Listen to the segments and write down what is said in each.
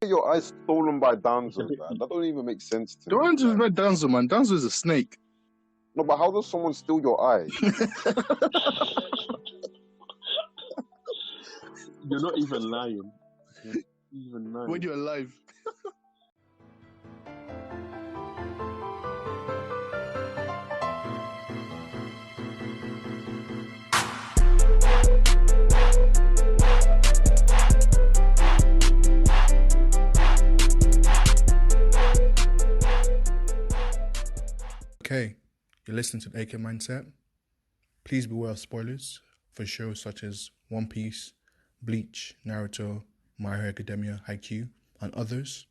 Your eyes stolen by Danzo, man. That don't even make sense to me. Danzo is not Danzo, man. Danzo is a snake. No, but how does someone steal your eyes? You're not even lying. When you're alive. Okay, you're listening to the AK Mindset. Please beware of spoilers for shows such as One Piece, Bleach, Naruto, My Hero Academia, Haikyuu, and others.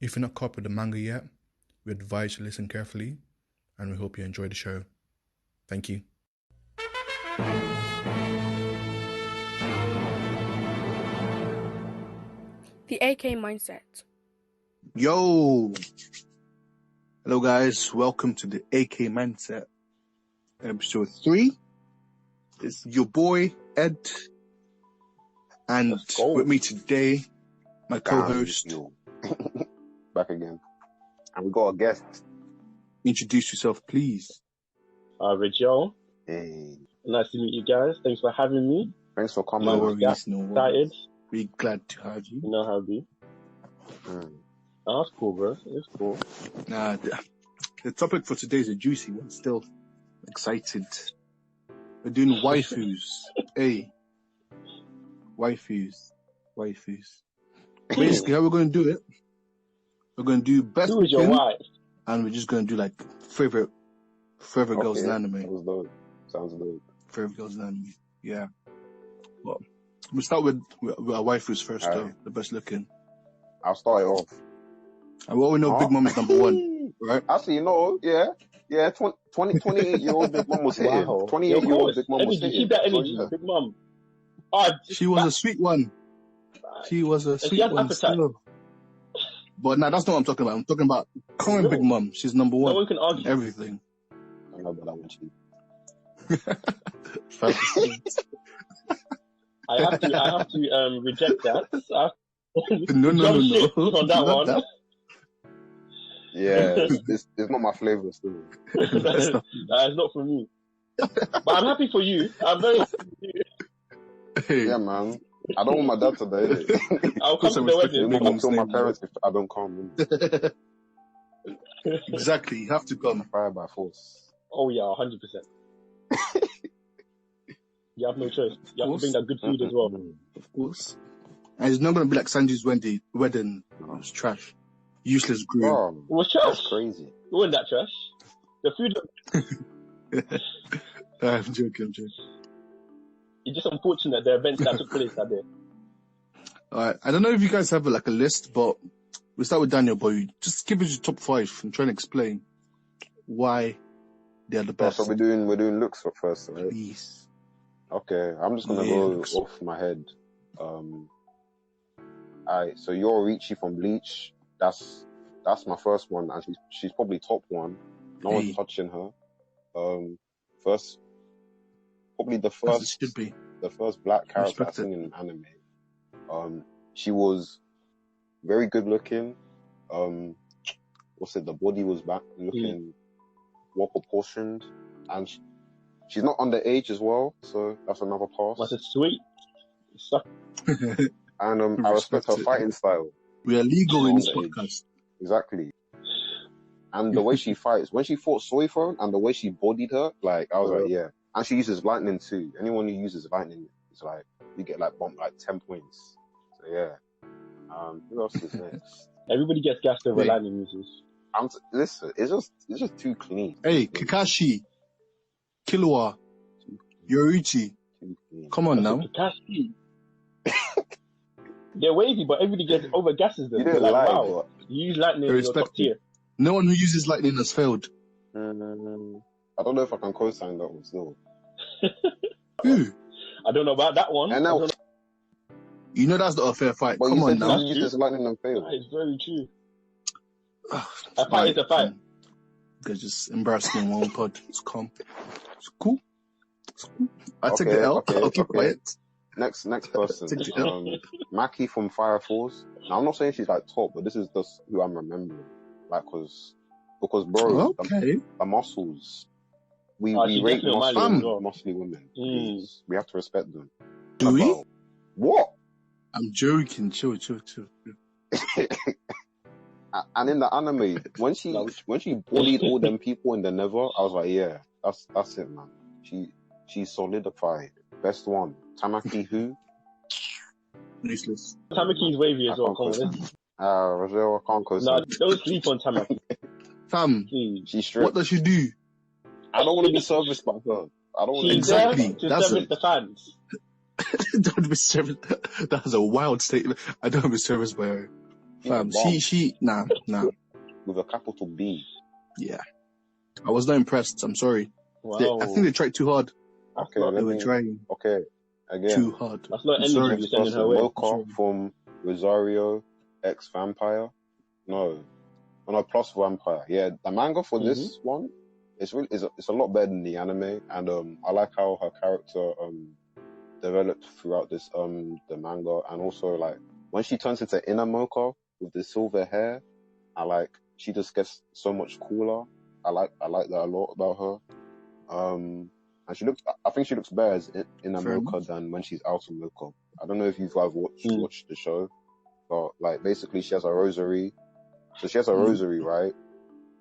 If you're not caught up with the manga yet, we advise you to listen carefully, and we hope you enjoy the show. Thank you. The AK Mindset. Yo! Hello guys, welcome to the AK Mindset, episode 3. It's your boy, Ed, and with me today, my co-host. Back again. And we got a guest. Introduce yourself, please. Raguel. Hey. Nice to meet you guys. Thanks for having me. Thanks for coming. No worries. Excited. We're glad to have you. You know how it be. Oh, that's cool, bro. It's cool. The topic for today is a juicy one. Still excited. We're doing waifus. Hey. Waifus. Basically, how we're going to do it, we're going to do best Who is your wife? And we're just going to do like favorite girls in anime. Sounds dope. Favorite girls in anime. Yeah. Well, we'll start with our waifus first, though. The best looking. I'll start it off. And we all know Big Mom is number 1, right? Actually, yeah, 28-year-old Big Mom was here. Wow. 28-year-old Big Mom was here. Keep that energy, Big Mom. She was a sweet one. She was a sweet one still. But nah, that's not what I'm talking about. I'm talking about current Big Mom. She's number 1. No one can argue. Everything. I know about that one, cheap. I have to reject that. No. On that one. That. Yeah, it's not my flavor still. It's not for me. But I'm happy for you. I'm very happy for you. Hey. Yeah, man. I don't want my dad to die. I'll come to the wedding. I'll kill my parents if I don't come. Exactly, you have to come. Fire by force. Oh yeah, 100%. You have no choice. You have to bring that good food as well. Of course. And it's not going to be like Sanji's wedding. It was trash. Useless groom. It was trash. That's crazy. It wasn't that trash. The food... I'm joking. It's just unfortunate the events that took place that day. Alright, I don't know if you guys have like a list, but we'll start with Daniel, boy. Just give us your top 5 and try and explain why they're the best. So we're doing looks first, right? Please. Okay, I'm just gonna go off my head. Alright, so you're Richie from Bleach. That's my first one, and she's probably top 1. No one's touching her. Probably the first black character I've seen in anime. She was very good looking. The body was back looking well proportioned, and she's not underage as well, so that's another pass. That's sweet. And I respect her fighting style. We are legal in this podcast. Exactly. And the way she fights, when she fought Soifon and the way she bodied her, like, I was like, yeah. And she uses lightning too. Anyone who uses lightning, it's like, you get like bumped like 10 points. So yeah. Who else is next? Everybody gets gassed over lightning uses. Listen, it's just too clean. Hey, Kakashi, Killua, Yorichi. Come on now. Kakashi. They're wavy, but everybody gets over gasses them. You didn't lie, wow. You use lightning in your top tier. No one who uses lightning has failed. I don't know if I can co-sign that one still. Who? I don't know about that one. And now, you know that's not a fair fight. But come on now. You uses lightning and failed. That is very true. A fight is a fight. They're just embarrassing in one pod. It's calm. It's cool. I take the L. I'll keep quiet. Next person. Take the L. Maki from Fire Force. Now, I'm not saying she's like top, but this is just who I'm remembering. Like, because bro, Okay. the muscles. We She's rate definitely a Mali as well. muscly women. Please. We have to respect them. Do we? What? I'm joking. Chill. And in the anime, when she bullied all them people in the Nether, I was like, yeah, that's it, man. She solidified. Best one. Tamaki who? Useless. Tamaki's wavy as well. Come on. Raguel, I can't Nah, don't sleep on Tamaki. Fam, Please. she's strict. what does she do? I don't want to be serviced by her. I don't want to She's Exactly. there to That's service it. the fans. Don't be serviced. That's a wild statement. I don't be serviced by her. Fam, she, nah. With a capital B. Yeah. I was not impressed. I'm sorry. Wow. I think they tried too hard. Okay, They were trying again. too hard. That's not I'm energy sorry. you're sending her way. Mocha from Rosario X Vampire. No, plus Vampire. Yeah, the manga for this one, it's a lot better than the anime, and I like how her character developed throughout this the manga, and also like when she turns into inner Mocha with the silver hair, she just gets so much cooler. I like that a lot about her. And I think she looks better as in a Mocha than when she's out of Mocha. I don't know if you guys watched the show, but like basically she has a rosary. So she has a rosary, right?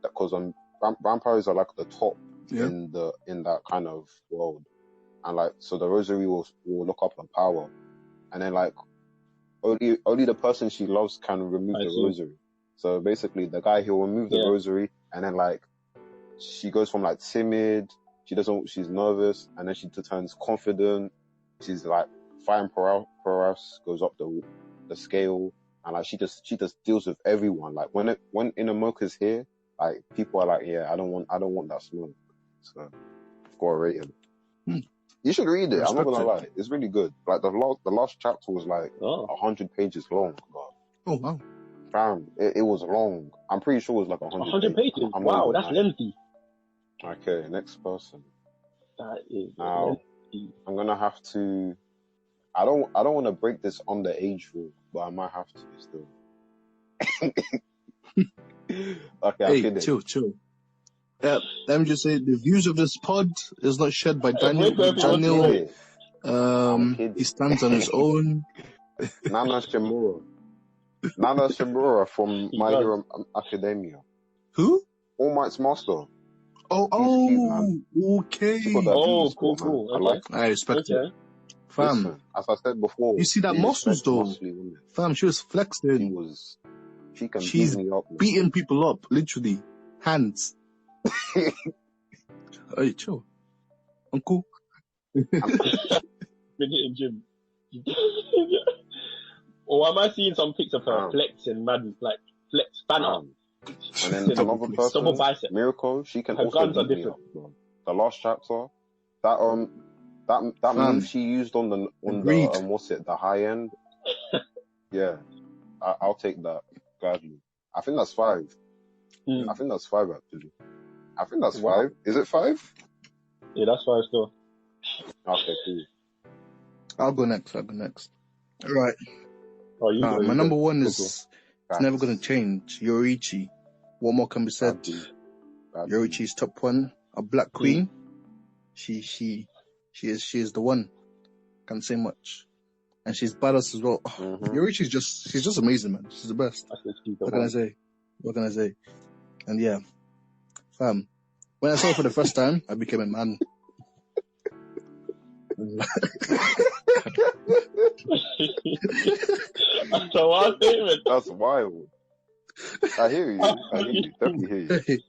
Because vampires are like the top in that kind of world, and like so the rosary will look up her power, and then like only the person she loves can remove the rosary. So basically, the guy he'll remove the rosary, and then like she goes from like timid. She's nervous, and then she turns confident. She's like fighting Paras goes up the scale, and like she just deals with everyone. Like when Inamoka's here, like people are like, yeah, I don't want that smoke. So I've got to rate him. You should read it. I'm not gonna lie, it's really good. Like the last chapter was like 100 pages long. Oh wow. Fam, it was long. I'm pretty sure it was like 100 pages. Wow, that's lengthy. Okay, next person. That is now. I'm gonna have to. I don't want to break this underage rule, but I might have to still. Okay, hey, chill. Let me just say the views of this pod is not shared by Daniel. He stands on his own. Nana Shimura from My Hero Academia. Who? All Might's master. Oh, okay. Cool. I respect it. Fam, listen, as I said before, you see that muscles though. Fam, she was flexing. She's beat me up, beating people up, literally. Hands. Hey, chill. Uncle. Been hitting gym. Or am I seeing some pics of her flexing, man? Like, flex, fan up. And then another person, Miracle, she can also beat me up, bro. The last chapter, that move she used on the the high end. Yeah, I'll take that gladly. I think that's 5. I think that's 5 actually. I think that's 5. Is it 5? Yeah, that's 5 still. Okay, cool. I'll go next. All right. My number 1 is it's never gonna change. Yoruichi. What more can be said? Yoruichi's top 1, a black queen. She is the one. Can't say much. And she's badass as well. Yoruichi's she's just amazing, man. She's the best. What can I say? And yeah. Fam. When I saw her for the first time, I became a man. That's a wild statement. That's wild. I hear you. Definitely hear you.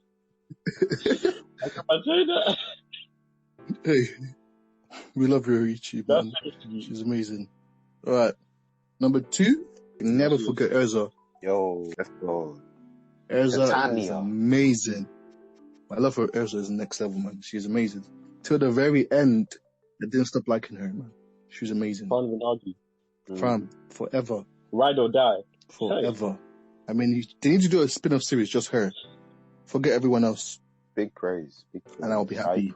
I say that. Hey, we love Yoruichi, man. She's amazing. All right, number 2. Never forget Erza. Yo, let's go. Erza is amazing. I love her. Erza is next level, man. She's amazing. Till the very end, I didn't stop liking her, man. She was amazing. Can't even argue. Fam, forever. Ride or die. Forever. I mean, they need to do a spin-off series, just her. Forget everyone else. Big praise. And I'll be happy.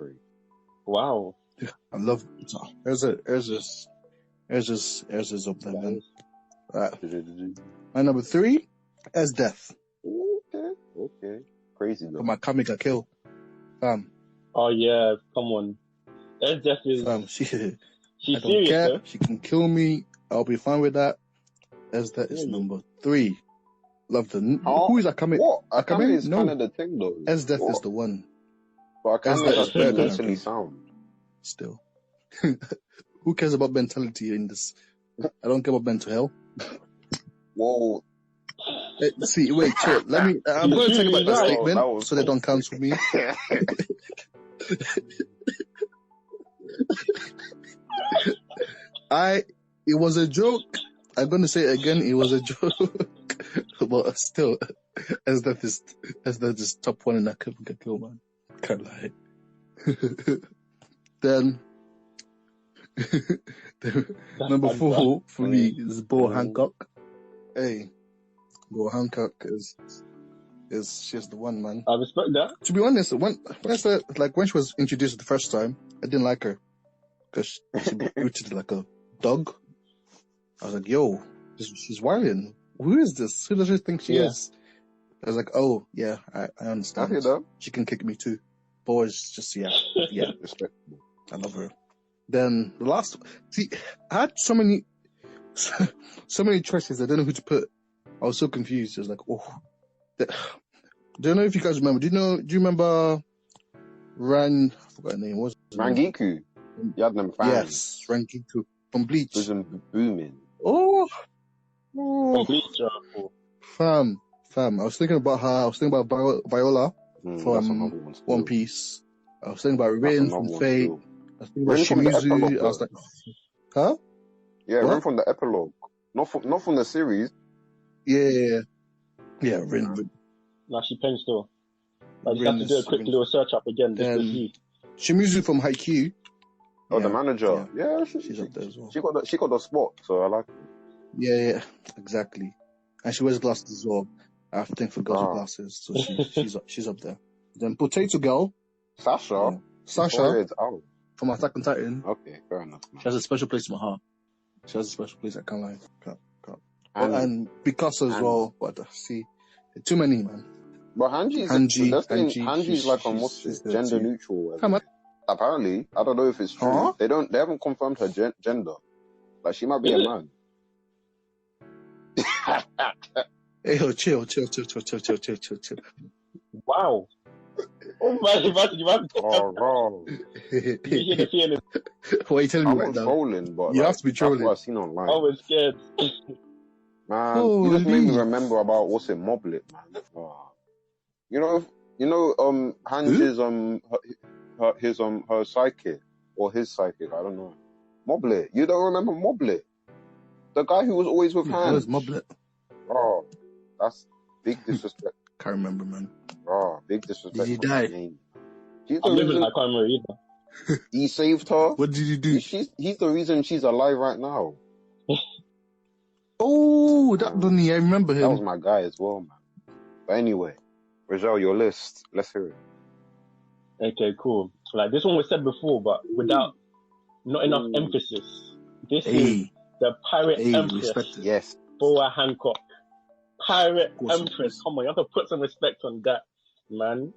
Wow. I love Erza's Erza's up there, man. Right. My number 3, Death. Okay. Crazy though. For my Kamika kill. Oh yeah, come on. Death is. She's serious, care. Though. She can kill me. I'll be fine with that. Death is number 3. Love the. Who is Akame? What? Akame is no. kind of the thing though. Death is the one. But Akame is actually mentally sound. Still. Who cares about mentality in this? I don't care about mental health. Whoa. See, wait, chill. I'm going to take back that statement so they don't cancel me. It was a joke. I'm going to say it again. It was a joke. But still, Death is top 1 in that kill, man. Can't lie. Then, number 4 for me is Bo Hancock. Hey, Bo Hancock she's the one, man. I respect that. To be honest, when she was introduced the first time, I didn't like her because she treated like a dog. I was like, yo, she's wilding. Who is this? Who does she think she is? I was like, oh yeah, I understand. She can kick me too. Bo is just yeah, respectable. I love her. Then the last, I had so many choices. I didn't know who to put. I was so confused. I was like, don't know if you guys remember. Do you remember I forgot her name. What's her name? Rangiku. You had them fans. Yes, Rangiku from Bleach. It was booming. Oh. From Bleach, Fam. I was thinking about her. I was thinking about Viola from One Piece. I was thinking about Rin from Fate. I was thinking about Shimizu. I was like, huh? Yeah, Rin from the epilogue. Not from the series. Yeah, Rin. Nah, she pens though. I just have to do a quick little search up again just to see. Shimizu from Haikyuu. Oh, the manager. Yeah, she's up there as well. She got the spot, so I like her. Yeah, exactly. And she wears glasses as well. I have to think for girls with glasses, so she's up there. Then Potato Girl. Sasha. From Attack on Titan. Okay, fair enough. She has a special place in my heart. She has a special place. I can't lie. And Picasso as well. But see, too many, man. But Hanji's like on what's it? Gender neutral. Apparently, I don't know if it's true. Huh? They haven't confirmed her gender. Like she might be a man. Hey, yo, chill. Wow. Oh my, you have to. Oh, bro. You hear the feeling. What are you telling me right now? Trolling, but you have to be trolling. That's what I've seen online. I was scared. Man, you just made me remember about what's it, Moblet, man. Oh. You know, Hanji's her psychic or his psychic, I don't know. Moblet. You don't remember Moblet? The guy who was always with Hanj. Who's Moblet? Oh, that's big disrespect. Can't remember, man. Oh, big disrespect. Did he die? I can't remember either. He saved her. What did he do? He's the reason she's alive right now. Oh, that Donnie, I remember him. That was my guy as well, man. But anyway, Raguel, your list. Let's hear it. Okay, cool. Like this one was said before, but without not enough emphasis. This is the Pirate Empress. Yes. Boa Hancock. Pirate Empress. Come on, you have to put some respect on that, man.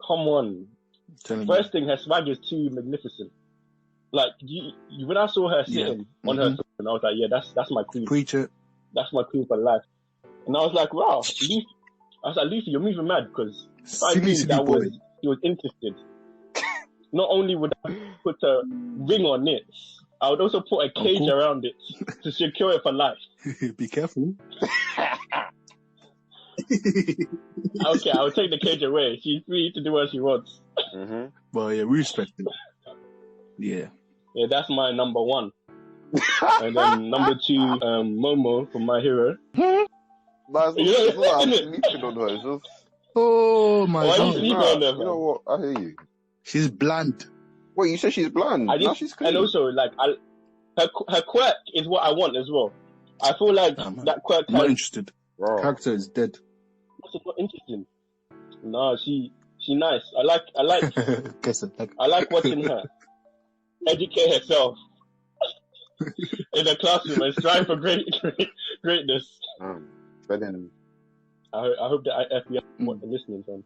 Come on. First thing, her swag is too magnificent. Like when I saw her sitting on her throne, I was like, yeah, that's my queen. Preacher. That's my queen for life. And I was like, wow, Luffy, you're moving mad because he was interested. Not only would I put a ring on it, I would also put a cage around it to secure it for life. Be careful. Okay, I'll take the cage away. She's free to do what she wants. Mm-hmm. Well, yeah, we respect it. Yeah. Yeah, that's my number 1. And then number 2, Momo from My Hero. That's not I'm sleeping on her. It's just... Oh my God. You know what? I hear you. She's bland. Wait, you said she's bland? Now she's clean. And also, like, her quirk is what I want as well. I feel like that quirk. I'm not interested. Wow. Character is dead. That's not interesting. No, she nice. I like I like watching her educate herself. in the classroom and strive for greatness. But then, I hope that FBI are listening, fam.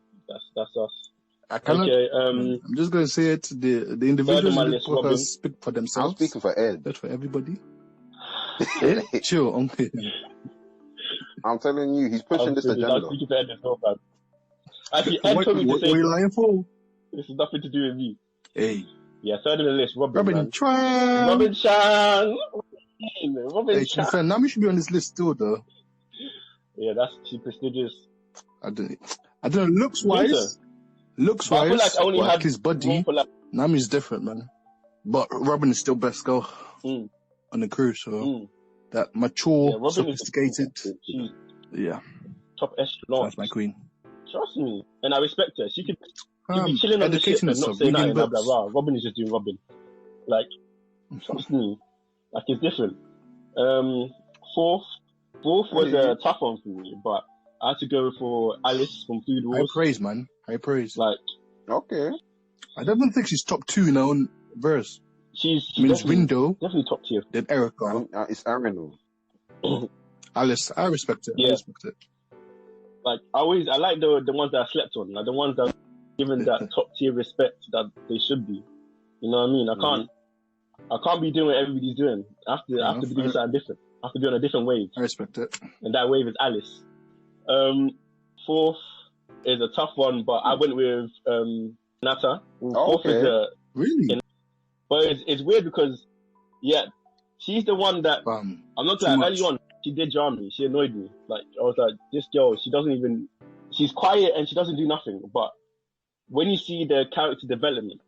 That's us. Okay, I'm just gonna say it. The individuals in this podcast speak for themselves. I'm speaking for Ed. Not for everybody. Chill, okay. I'm telling you, he's pushing this agenda. I'm speaking for Ed as well, fam. Actually, Ed told me to say. What are you lying for? This has nothing to do with me. Hey. Yeah, third in the list, Robin Chan. Robin Chan. Hey, Chan. Nami should be on this list still, though. Yeah, that's too prestigious. I don't know. Looks wise, like I only had his body. Nami's different, man. But Robin is still best girl on the crew, so that mature, sophisticated. Yeah. Top echelon. That's my queen. Trust me. And I respect her. She could be chilling on the ship and not say nothing. Blah. Robin is just doing Robin. Like, trust me. Like, it's different. Fourth was a tough one for me, but I had to go for Alice from Food Wars. High praise, man. High praise. Like, okay. I don't think she's top 2 in her own verse. She's Window. Definitely top tier. Then Erica. It's Aaron. Alice, I respect it. Yeah. I respect it. Like, I like the ones that I slept on. Like, the ones that are given that top tier respect that they should be. You know what I mean? I can't be doing what everybody's doing. I have to be doing something different. I have to be on a different wave. I respect it. And that wave is Alice. Fourth is a tough one, but I went with Nata. Fourth is really? But it's weird because, yeah, she's the one that I'm not like early on. She did jar me. She annoyed me. Like, I was like, this girl, she's quiet and she doesn't do nothing. But when you see the character development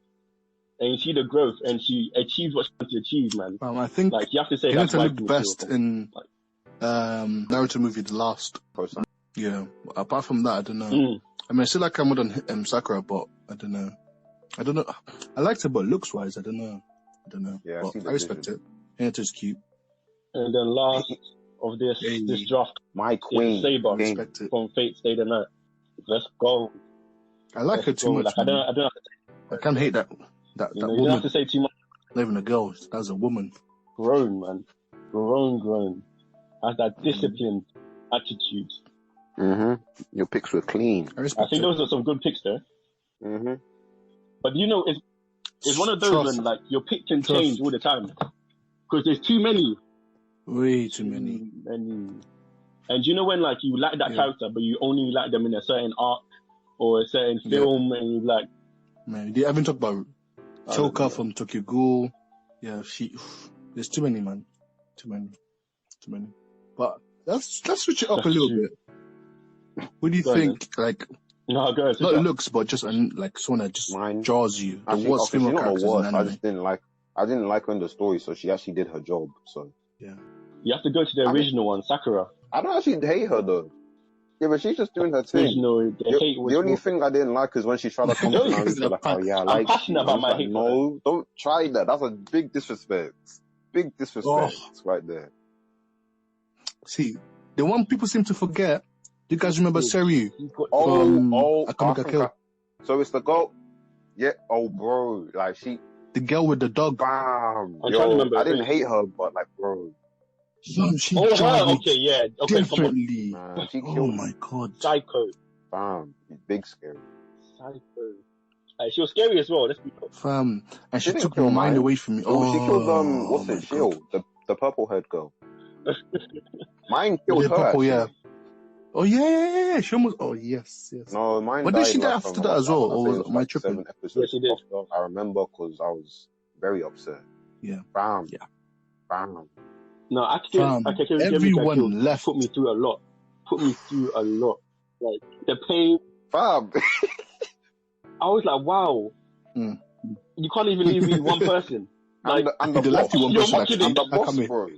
and you see the growth and she achieves what she wants to achieve, man. I think like you have to say that's looked best in Naruto movie, The Last. Yeah. Apart from that, I don't know. I mean, I still like her more than Sakura, but I don't know. I liked her, but looks wise, I don't know. Yeah, but I respect it. Hinata's cute. And then last of this draft, my queen, Saber from Fate Stay the Night. Let's go. I like her too much. Like, I don't have to I can't hate that woman. You don't have to say too much. Not even a girl. That's a woman. Grown, man. Grown. Has that disciplined attitude. Your picks were clean. I think those are some good picks there. But you know, it's one of those when like your pick can change all the time because there's too many. Way too many. And you know when like you like that character, but you only like them in a certain arc or a certain film, and you like. Man, they haven't talked about Choka from Tokyo Ghoul. Yeah, there's too many, man. Too many. But let's switch it up a little bit. What do you think? Like, not looks, but just like someone that just draws you. The worst female characters in anime. I didn't like her in the story, so she actually did her job. So yeah, you have to go to the original one, Sakura. I don't actually hate her though. Yeah, but she's just doing her thing. The only thing I didn't like is when she tried to come to Naruto, like, oh yeah, I like you. Passionate about my hate. No, don't try that. That's a big disrespect. Big disrespect right there. See, the one people seem to forget. Do you guys remember Seryu? Akame Kill. So it's the girl. Yeah. Oh, bro. Like the girl with the dog. Bam. Yo, I didn't hate her, but like, bro. She differently. Man, she oh my god. Psycho. Bam. Big scary. Psycho. She was scary as well. Let's be honest. Fam. And she took my mind away from me. She killed what's it? Shield. The purple haired girl. Mine killed her. Purple, yeah. Oh yeah. She almost. Oh yes. No, mine. But did she die after that as well, or was my tripping? Yes, she did. I remember because I was very upset. Yeah. Bam. Yeah. Bam. No, everyone left. Put me through a lot. Like the pain. Fam. I was like, wow. You can't even leave me one person. Like, and the boss, bro.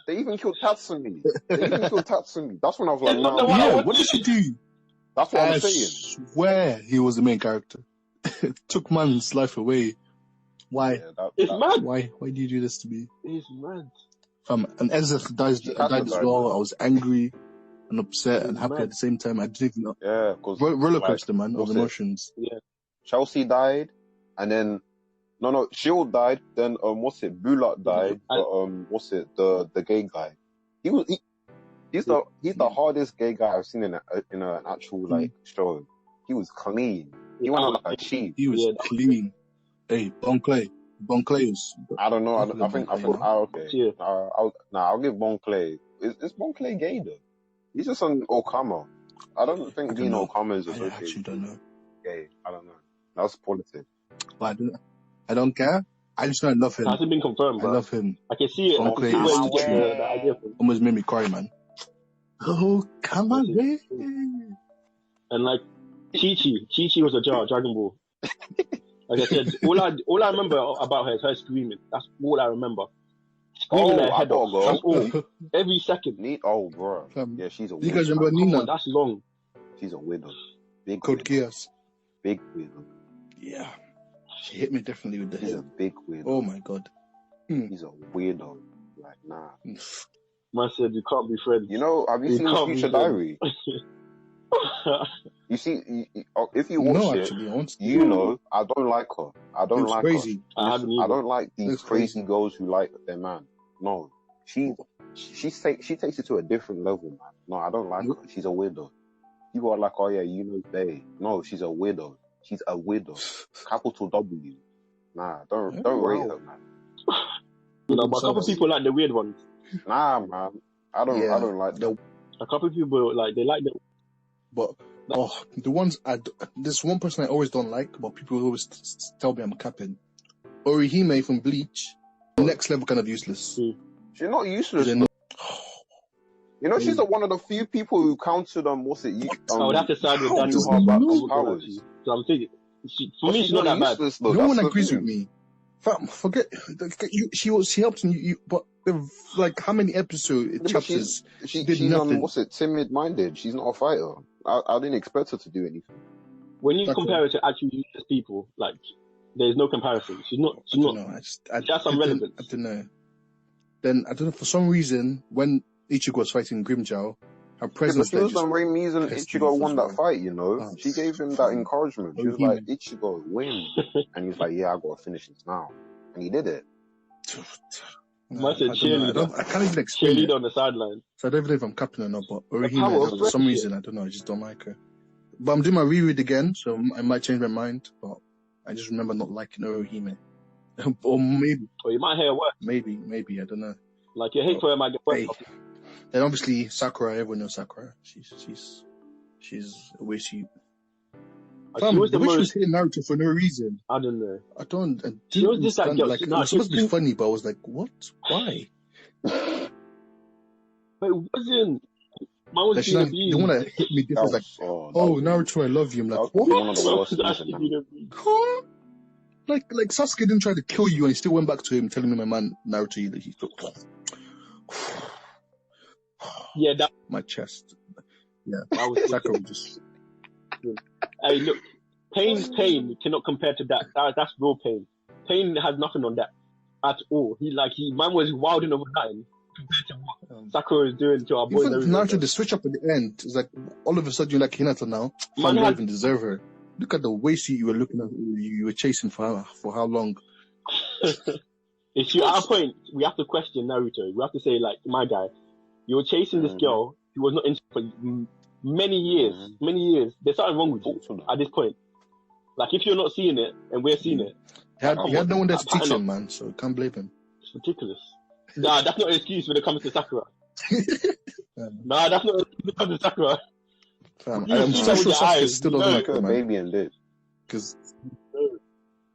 They even killed Tatsumi. That's when I was like, no. Yeah, what did she do? That's what I'm saying. I swear he was the main character. Took man's life away. Why? Yeah, it's mad. Why do you do this to me? It's mad. And Ezra died as well. I was angry and upset and happy at the same time. I didn't even know. Yeah, because roller coaster, man, of emotions. Yeah. Chelsea died, and then No, Shield died. Then Bulat died. The gay guy. He's the hardest gay guy I've seen in an actual like show. He was clean. He went like a chief. He was clean. Hey, Bon Clay was. I don't know. I think. Okay. Yeah. I'll give Bon Clay. Is Bon Clay gay though? He's just an Okama. I don't think being Okama is associated. I actually don't know. Gay. I don't know. That's politics. But I don't care. I just know I love him. It hasn't been confirmed, bro. I love him. I can see it. Bon Clay where you get the idea from. Almost made me cry, man. Oh, come on, baby. And like Chi was a jar, Dragon Ball. Like I said, all I remember about her is her screaming. That's all I remember. Screaming her head off. That's all. Every second. Bro. Yeah, she's a widow. You guys remember Nina? That's long. She's a widow. Big Code Geass. Big widow. Yeah. She hit me differently with the He's head. a big weirdo. Oh my god. He's a weirdo. Like, nah. Man said you can't be friends. You know, have you seen the Future Diary? You see, if you watch you know, I don't like her. I don't like crazy. her. I don't like these crazy girls who like their man. No. She takes it to a different level, man. No, I don't like her. She's a weirdo. People are like, oh yeah, you know, they. No, she's a weirdo. She's a widow. Capital W. Nah, don't rate her, man. You know, but a couple of people like the weird ones. Nah, man. I don't like them. A couple of people they like them. But the ones there's one person I always don't like, but people always tell me I'm capping. Orihime from Bleach, next level kind of useless. She's not useless. You know, she's one of the few people who counted on I would have to side with Daniel Powers. So I'm thinking, for me, she's not that bad. Though, no one agrees with me. Forget she helped you, but like how many chapters? She did nothing. Timid-minded. She's not a fighter. I didn't expect her to do anything. When you compare her to actual useless people, like there's no comparison. She's not. She has some relevance. I don't know. Then I don't know, for some reason when Ichigo was fighting Grimjow, her presence. But she was the main reason Ichigo won that fight, you know. She gave him that encouragement. She was like, Ichigo, win. And he was like, yeah, I gotta finish this now. And he did it. I can't even explain it. On the sideline. So I don't even know if I'm capping or not, but Orihime, for some reason, I don't know, I just don't like her. But I'm doing my reread again, so I might change my mind, but I just remember not liking Orihime. Or maybe. Or you might hear a word. Maybe, I don't know. Like your hate for her might get worse. Then obviously Sakura, everyone knows Sakura. She's a way she. The way she was hitting Naruto for no reason. I don't know. I didn't understand. Like, it was supposed to be funny, but I was like, what? Why? But it wasn't. Like, the one that hit me different, like, Naruto, I love you. I'm like, what? One of the worst like Sasuke didn't try to kill you, and he still went back to him, telling me, my man Naruto, he yeah, that my chest. Yeah, that was Sakura just. Hey, look, pain cannot compare to that. That's real pain. Pain has nothing on that at all. Man was wilding over time compared to what Sakura is doing to our boy. Even Naruto, the switch up at the end, it's like all of a sudden you're like Hinata now. You don't even deserve her. Look at the way you were looking at, you were chasing for how long? It's at a point we have to question Naruto. We have to say, like, my guy, you were chasing this girl who was not into for many years. There's something wrong with you at this point. Like, if you're not seeing it and we're seeing it, he had no one there to teach him, man. So can't blame him. It's ridiculous. Nah, that's not an excuse when it comes to Sakura. Nah, that's not an excuse when it comes to Sakura. I'm so sure Sasuke still doesn't like her, man. Baby and did.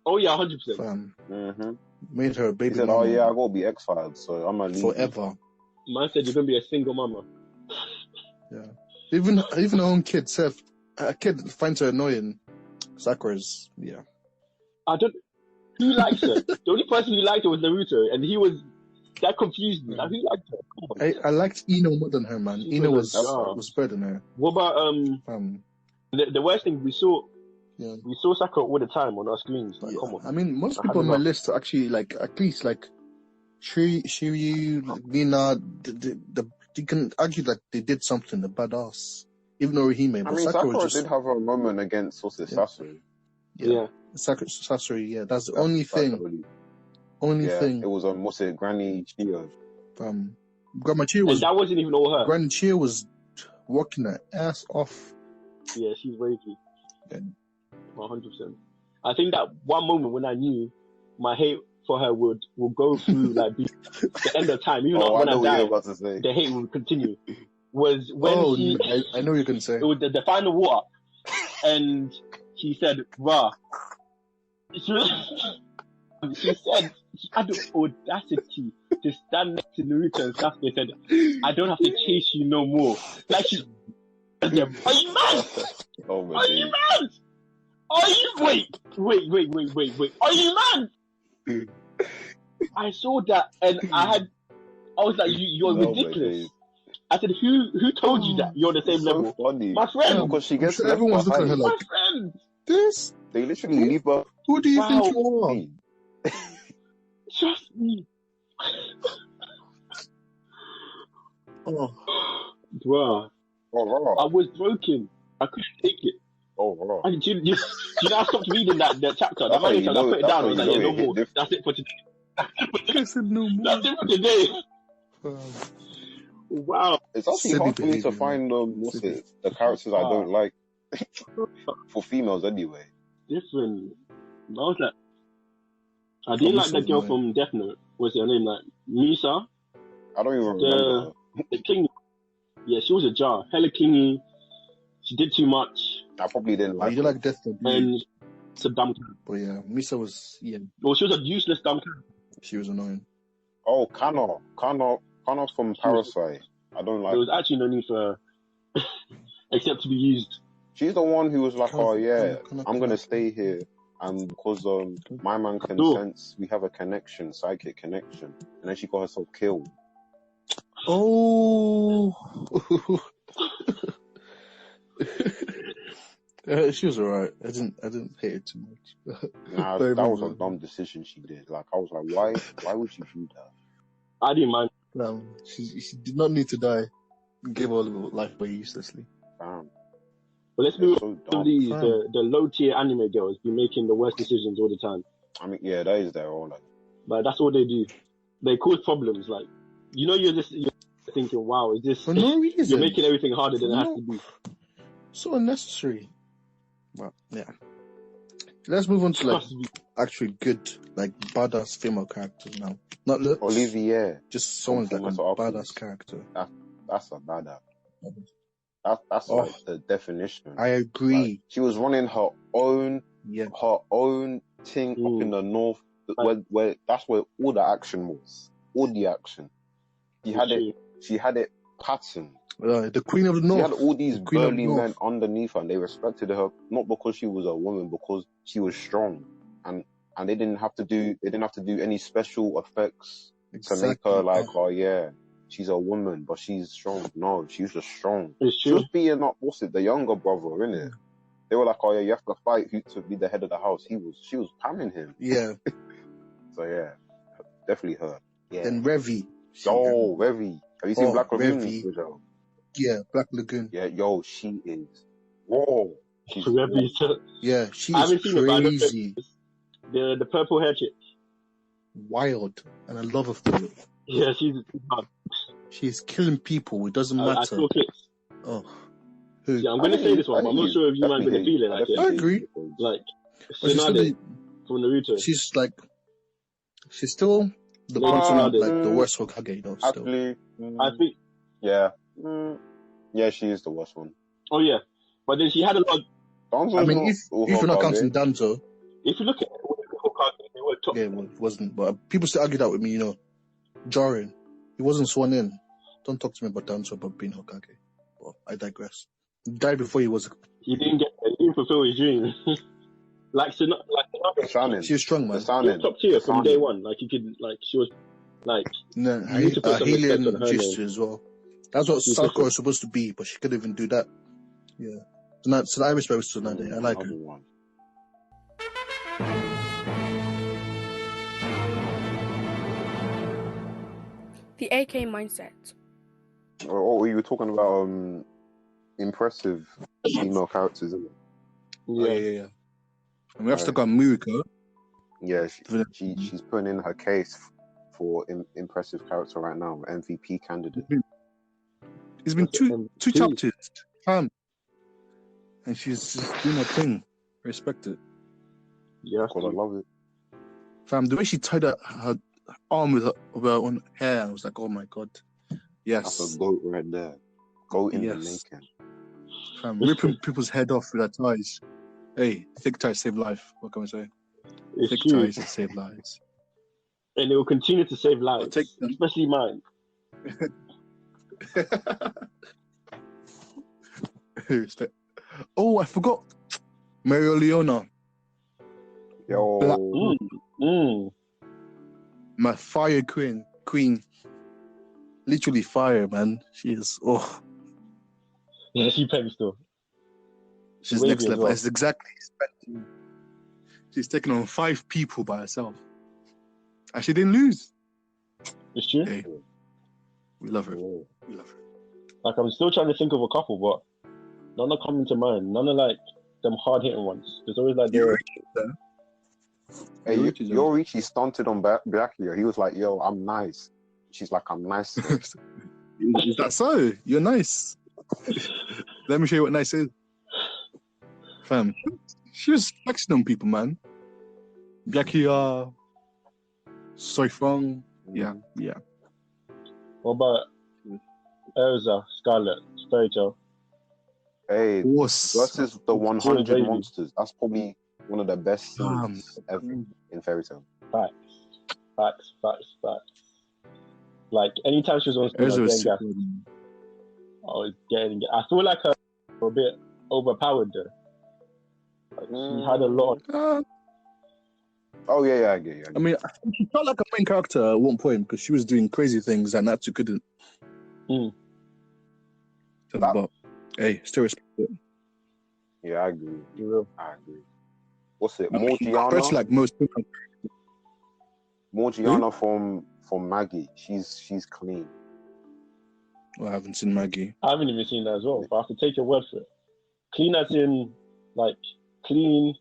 Oh yeah, 100%. Made her a baby. He said, "Oh yeah, I gotta be exiled, so I'm gonna leave forever." Man said you're gonna be a single mama. Yeah, even her own kid, Seth. A kid finds her annoying. Sakura's, yeah. I don't. Who likes her? The only person who liked her was Naruto, and he was. That confused me. Like, who liked her? I liked Ino more than her, man. Ino was better than her. What about the worst thing we saw? Yeah. We saw Sakura all the time on our screens. Like, come on. I mean, most people on my list are actually like at least like Shiryu, Nina. You can argue that they did something. The badass, even though Orihime. I mean, Sakura did have a moment against Sasuke. Yeah. Sasori, yeah. That's the only thing. Only thing. It was on, what's it, Granny Chia. Grandma Chia was... And that wasn't even all her. Granny Chia was working her ass off. Yeah, she's crazy. Yeah. 100%. I think that one moment when I knew my hate for her will go through like the end of time, even when I die, the hate will continue. Was when I know you're gonna say it was the final war, and she said, "Rah." She said she had the audacity to stand next to Naruto and Sasuke and said, "I don't have to chase you no more." Like she, are you mad? Oh my Are you mad? Are you wait? Are you mad? I saw that and I was like, you're ridiculous. I said, who told you that you're on the same level? Funny. My friend. Because she gets everyone's looking at her like, my friend. This? They literally leave her. Who do you think you are? Trust me. Bruh. I was broken. I couldn't take it. And do you know, I stopped reading that chapter. The manga chapter, I put it down. I was like, yeah, no more. That's it for today. That's it for today. Wow. It's actually hard for me to find the characters I don't like. For females, anyway. Different. I was like, I didn't like that girl from Death Note. What's her name? Like, Misa? I don't even remember. The king. Yeah, she was a jar. Hella clingy. She did too much. I probably didn't like you like Death Note. And it's a dumb character. But yeah, Misa was, Well, she was a useless dumb character. She was annoying. Oh, Kano from Parasite. I don't like There was actually no need for her. Except to be used. She's the one who was like, I'm going to stay here. And because my man can sense we have a connection, psychic connection. And then she got herself killed. Oh. She was alright. I didn't hate it too much. Nah, that was a dumb decision she did. Like, I was like, why would she do that? I didn't mind. She did not need to die. Give all of her life away uselessly. Damn. But let's move on to these. The low tier anime girls be making the worst decisions all the time. I mean, yeah, that is their own. But that's all they do. They cause problems. Like, you're thinking, wow, is this... For no reason. You're making everything harder than it has to be. So unnecessary. Well, yeah. Let's move on to like actually good, like badass female characters now. Not looks. Olivier. Just someone's like a badass character. That's a badass. That's like the definition. I agree. Like, she was running her own thing up in the north, where that's where all the action was. All the action. She had it patterned. The Queen of the North. She had all these burly men underneath her, and they respected her not because she was a woman, because she was strong, and they didn't have to do any special effects to make her like, she's a woman, but she's strong. No, she's just strong. She was beating up, the younger brother, innit? They were like, you have to fight to be the head of the house. She was pamming him. Yeah. So yeah, definitely her. Yeah. Then Revy. Revy. Have you seen Black Lagoon? Yeah, Black Lagoon. Yeah, she is. Whoa. Revy. Yeah, she is crazy. The purple hair chick. Wild. And I love her for it. Yeah, she's killing people. It doesn't matter. I saw clips. Oh. Yeah, I'm going to say this one, but I'm not sure if you might be feeling like it. I agree. Like, Tsunade from Naruto. She's still the person, like, the worst Hokage, though, still. Actually, I think... Yeah. Yeah, she is the worst one. Oh, yeah. But then she had a lot... I mean, if you're not counting Danzo... If you look at Hokage, they were top. Yeah, well, it wasn't. But people still argue that with me, Jarring. He wasn't sworn in. Don't talk to me about Danzo, about being Hokage. Well, I digress. He died before he was... He didn't fulfill his dream. She was strong, man. She was top tier from day one. Like, you could, like, she was, like... No, Hylian Jutsu as well. That's what Sakura was supposed to be, but she couldn't even do that. Yeah. So I respect Tsunade. I like her. The AK mindset. Oh, you were talking about impressive female characters, isn't it? Yeah. And we have to go on Muriko. Yeah, she's putting in her case for impressive character right now, MVP candidate. It's been two chapters, and she's just doing her thing. Respect it. Yeah, I love it. Fam, the way she tied her arm with her own hair, I was like, oh my god. Yes. That's a goat right there. Goat in the making. Fam, ripping people's head off with her ties. Hey, thick ties save life. What can I say? Thick ties save lives. And it will continue to save lives, especially mine. Respect. Oh, I forgot. Mario Leona. Yo. My fire queen. Literally fire, man. She is. Oh. Yeah, she pegs though. She's next level. Well. It's exactly. She's taken on 5 people by herself. And she didn't lose. It's true. Hey, we love her. We love her. Like, I'm still trying to think of a couple, but none are coming to mind. None are like them hard hitting ones. There's always like Hey, Yorichi stunted on Byakuya. He was like, yo, I'm nice. She's like, I'm nice. Is that so? You're nice. Let me show you what nice is. Fam, she was flexing on people, man. Byakuya, Soifeng. Yeah. What about Erza, Scarlet, Fairy Tail? Hey, versus the 100 monsters. That's probably one of the best scenes ever in Fairy Tail. Facts. Like, anytime she was on screen, I was getting gas. I feel like her a bit overpowered though. Like, she had a lot of... Oh, yeah, I get you. I mean, I think she felt like a main character at one point because she was doing crazy things that Natsu couldn't. But, hey, still respect it. Yeah, I agree. You will. I agree. What's it? Morgiana? Especially like most people. Morgiana from Maggie. She's clean. Well, I haven't seen Maggie. I haven't even seen that as well, but I have to take your word for it. Clean as in, like, clean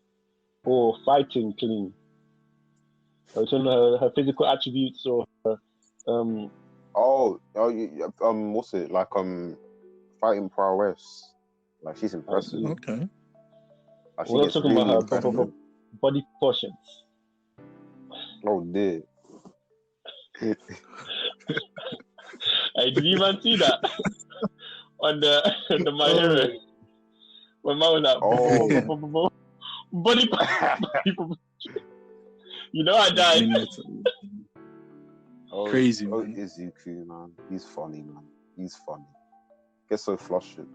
or fighting clean. It's in her physical attributes or her, what's it? Like, fighting prowess. Like, she's impressive. Okay. Like, we're not talking about her body proportions. Oh, dear. Hey, did you even see that on the My Hero? When man was like, body. You know I died. Crazy. Izuku, man. He's funny, man. He's funny. Gets so flustered.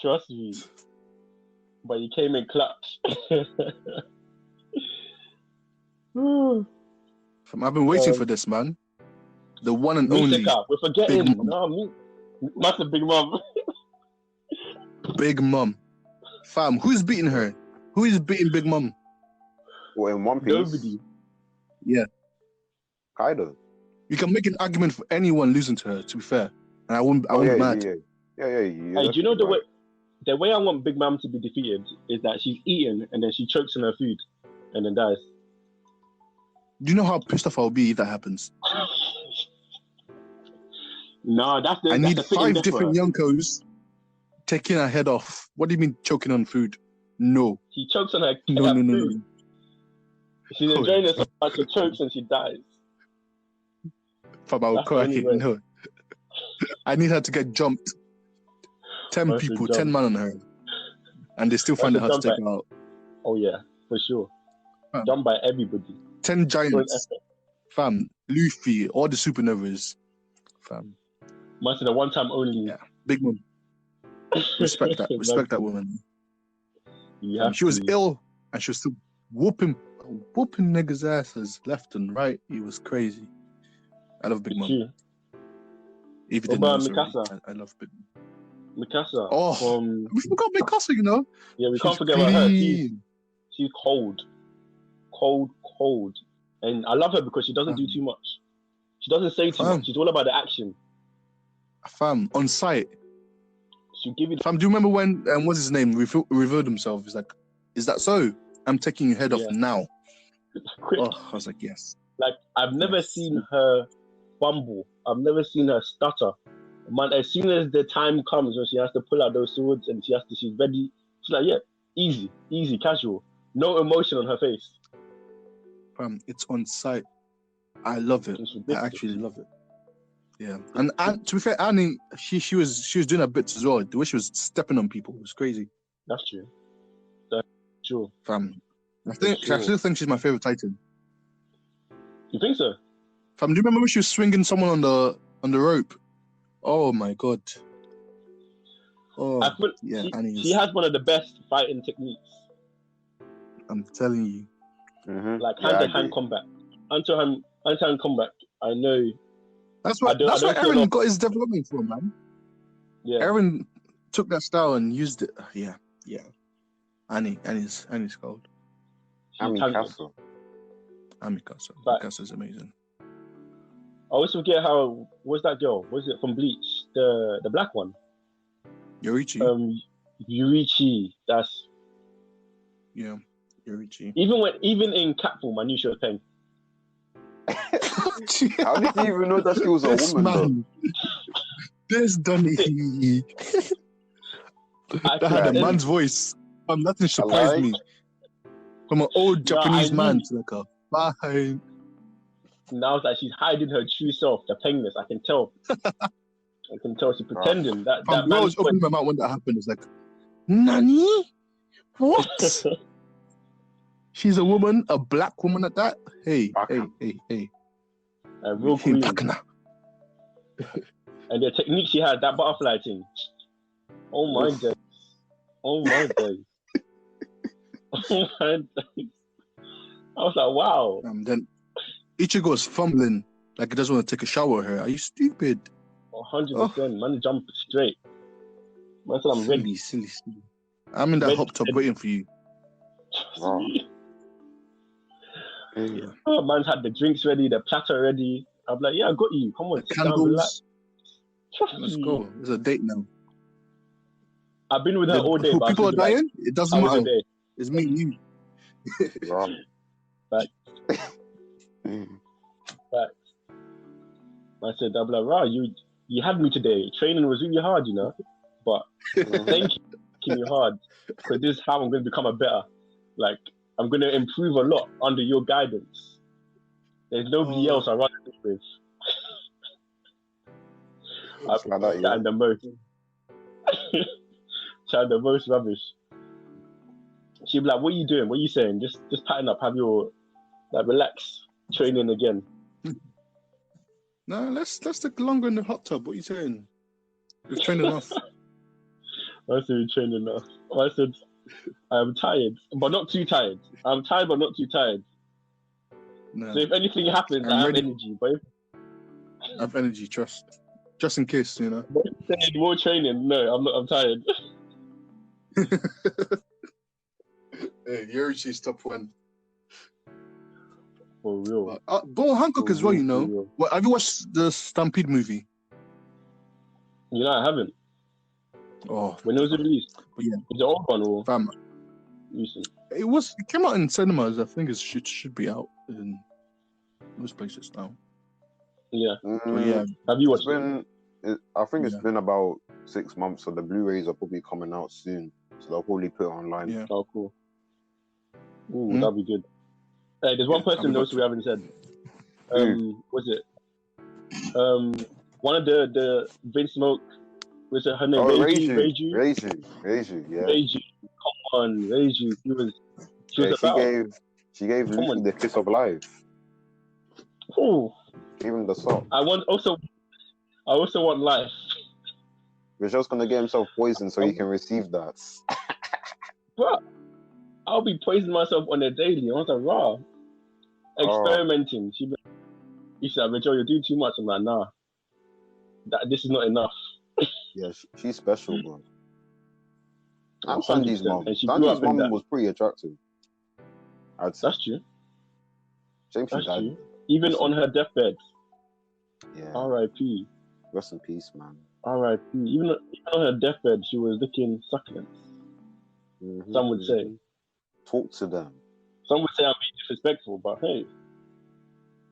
Trust me. But he came in clutch. I've been waiting for this, man. The one and only. We're forgetting. No, me. That's a Big Mom. Big Mom. Fam, who's beating her? Who is beating Big Mom? Well, in One Piece? Nobody. Yeah. Kaido. You can make an argument for anyone losing to her, to be fair. And I wouldn't be mad. Yeah. Hey, do you know the way I want Big Mom to be defeated is that she's eating and then she chokes on her food and then dies. Do you know how pissed off I'll be if that happens? No, I need 5 different Yonkos taking her head off. What do you mean choking on food? No. She chokes on her No. food. She's enjoying herself, but she chokes and she dies. Fam, I'll cry. No. I need her to get jumped. 10 people, 10 man on her. And they still find it hard to take her out. Oh, yeah, for sure. Done by everybody. 10 giants. Fam, Luffy, all the supernovas. Fam. Must the one time only. Yeah, Big Mom. Respect that. Respect that woman. Yeah. She was ill and she was still whooping niggas' asses left and right. He was crazy. I love Big Mom. Even what about Mikasa? I love Big Mom. Mikasa. Oh, we forgot Mikasa, you know. Yeah, we can't forget about her. She's cold. And I love her because she doesn't do too much. She doesn't say too much. She's all about the action. Fam, on site. She'll give you. Fam, do you remember when what's his name revealed himself? He's like, Is that so? I'm taking your head off now. Quick. Oh, I was like, yes. Like, I've never seen her fumble. I've never seen her stutter. Man, as soon as the time comes when she has to pull out those swords and she's ready, she's like, yeah, easy, casual. No emotion on her face. It's on sight. I love it. I actually love it. Yeah. And to be fair, Annie, she was doing her bits as well. The way she was stepping on people was crazy. That's true. That's true. I still think she's my favorite Titan. You think so? Do you remember when she was swinging someone on the rope? Oh my god. Oh, yeah. She has one of the best fighting techniques. I'm telling you. Mm-hmm. Like hand-to-hand combat. Hand-to-hand combat. I know. That's what Aaron got his development from, man. Yeah. Aaron took that style and used it. Yeah. Annie's cold. Ami Castle. Castle is amazing. I always forget what's that girl? Was it from Bleach? The black one? Yorichi. Yorichi. That's Yorichi. Even in Catform, I knew she was paying. How did you even know that she was a woman, though? This Donny. That had a man's voice. Nothing surprised me. From an old Japanese man to like a fine. Now it's like she's hiding her true self, the penguiness. I can tell. I can tell she's pretending. That man was opening my mouth when that happened. It's like, Nani? What? She's a woman, a black woman at that? Hey. A real queen. And the technique she had, that butterfly thing. Oh my days. Oh my days. Oh my days. I was like, wow. Then Ichigo is fumbling like he doesn't want to take a shower here. Are you stupid? 100%. Man, jump straight. Man said, I'm ready. Silly. I'm in that hot tub waiting for you. Wow. Oh, man's had the drinks ready, the platter ready. I'm like, yeah, I got you. Come on, sit down, relax. Let's go. It's a date now. I've been with her all day. People are dying? It doesn't matter. It's me and you. Wow. Facts. I said, I'm like, right, you had me today. Training was really hard, but thank you for making me hard, because this is how I'm going to become a better. Like, I'm going to improve a lot under your guidance. There's nobody else I run this with. I've been chatting the most. Chatting the most rubbish. She'd be like, what are you doing? What are you saying? Just pattern up, have your, relax, training again. No, let's take longer in the hot tub. What are you saying? We've trained enough. I said we trained enough. I said I'm tired, but not too tired. I'm tired, but not too tired. No. So if anything happens, I have energy. But I have energy, just in case, More training. No, I'm not. I'm tired. Hey, Yorichi's top one. For real. But Hancock as well, Well, have you watched the Stampede movie? I haven't. Oh, when it was released? Yeah. Is it old one or recent? It came out in cinemas. I think it should be out in most places now. Yeah. Yeah. Have you watched it? I think it's been about 6 months, so the Blu-rays are probably coming out soon. So they'll probably put it online. Yeah. Oh, cool. Ooh, that'll be good. Hey, there's one person though we haven't said. Was it? One of the Vince Smoke. Was it her name? Reiju, yeah. Reiju, come on, Reiju. She gave Luffy the kiss of life. Oh. Even the sock. I also want life. We're just gonna get himself poisoned so he can receive that. Bro, I'll be poisoning myself on a daily. I was like, raw. Experimenting. She said, Rachel, you're doing too much. I'm like, nah. This is not enough. Yeah, she's special, bro. And 100%. Sandy's mom. And she Sandy's mom was pretty attractive. That's true. Shame she died. True. Even on her deathbed. Yeah. R.I.P. Rest in peace, man. R.I.P. Even on her deathbed, she was looking succulent. Some would say. Talk to them. Some would say I'm being disrespectful, but hey,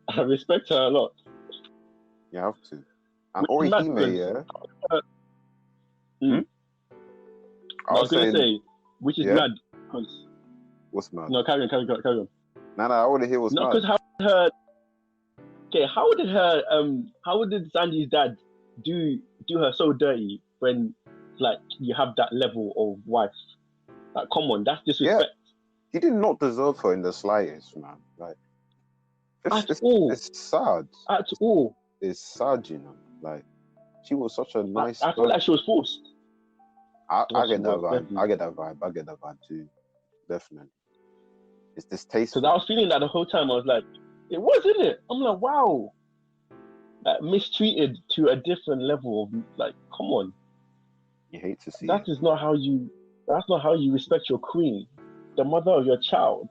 I respect her a lot. You have to. And Orihime, yeah. I was going to say, which is mad, because... What's mad? No, carry on. Nah, I want to hear what's mad. No, because how did Sanji's dad do her so dirty when, like, you have that level of wife? Like, come on, that's disrespect. Yeah. He did not deserve her in the slightest, man. Like, it's sad. At all. It's sad, you know. Like, she was such a nice I feel like she was forced. I get that vibe. Definitely. I get that vibe too. Definitely. It's distasteful. Because I was feeling that the whole time. I was like, it was, isn't it? I'm like, wow. Like, mistreated to a different level of, like, come on. You hate to see that's not how you respect your queen, the mother of your child.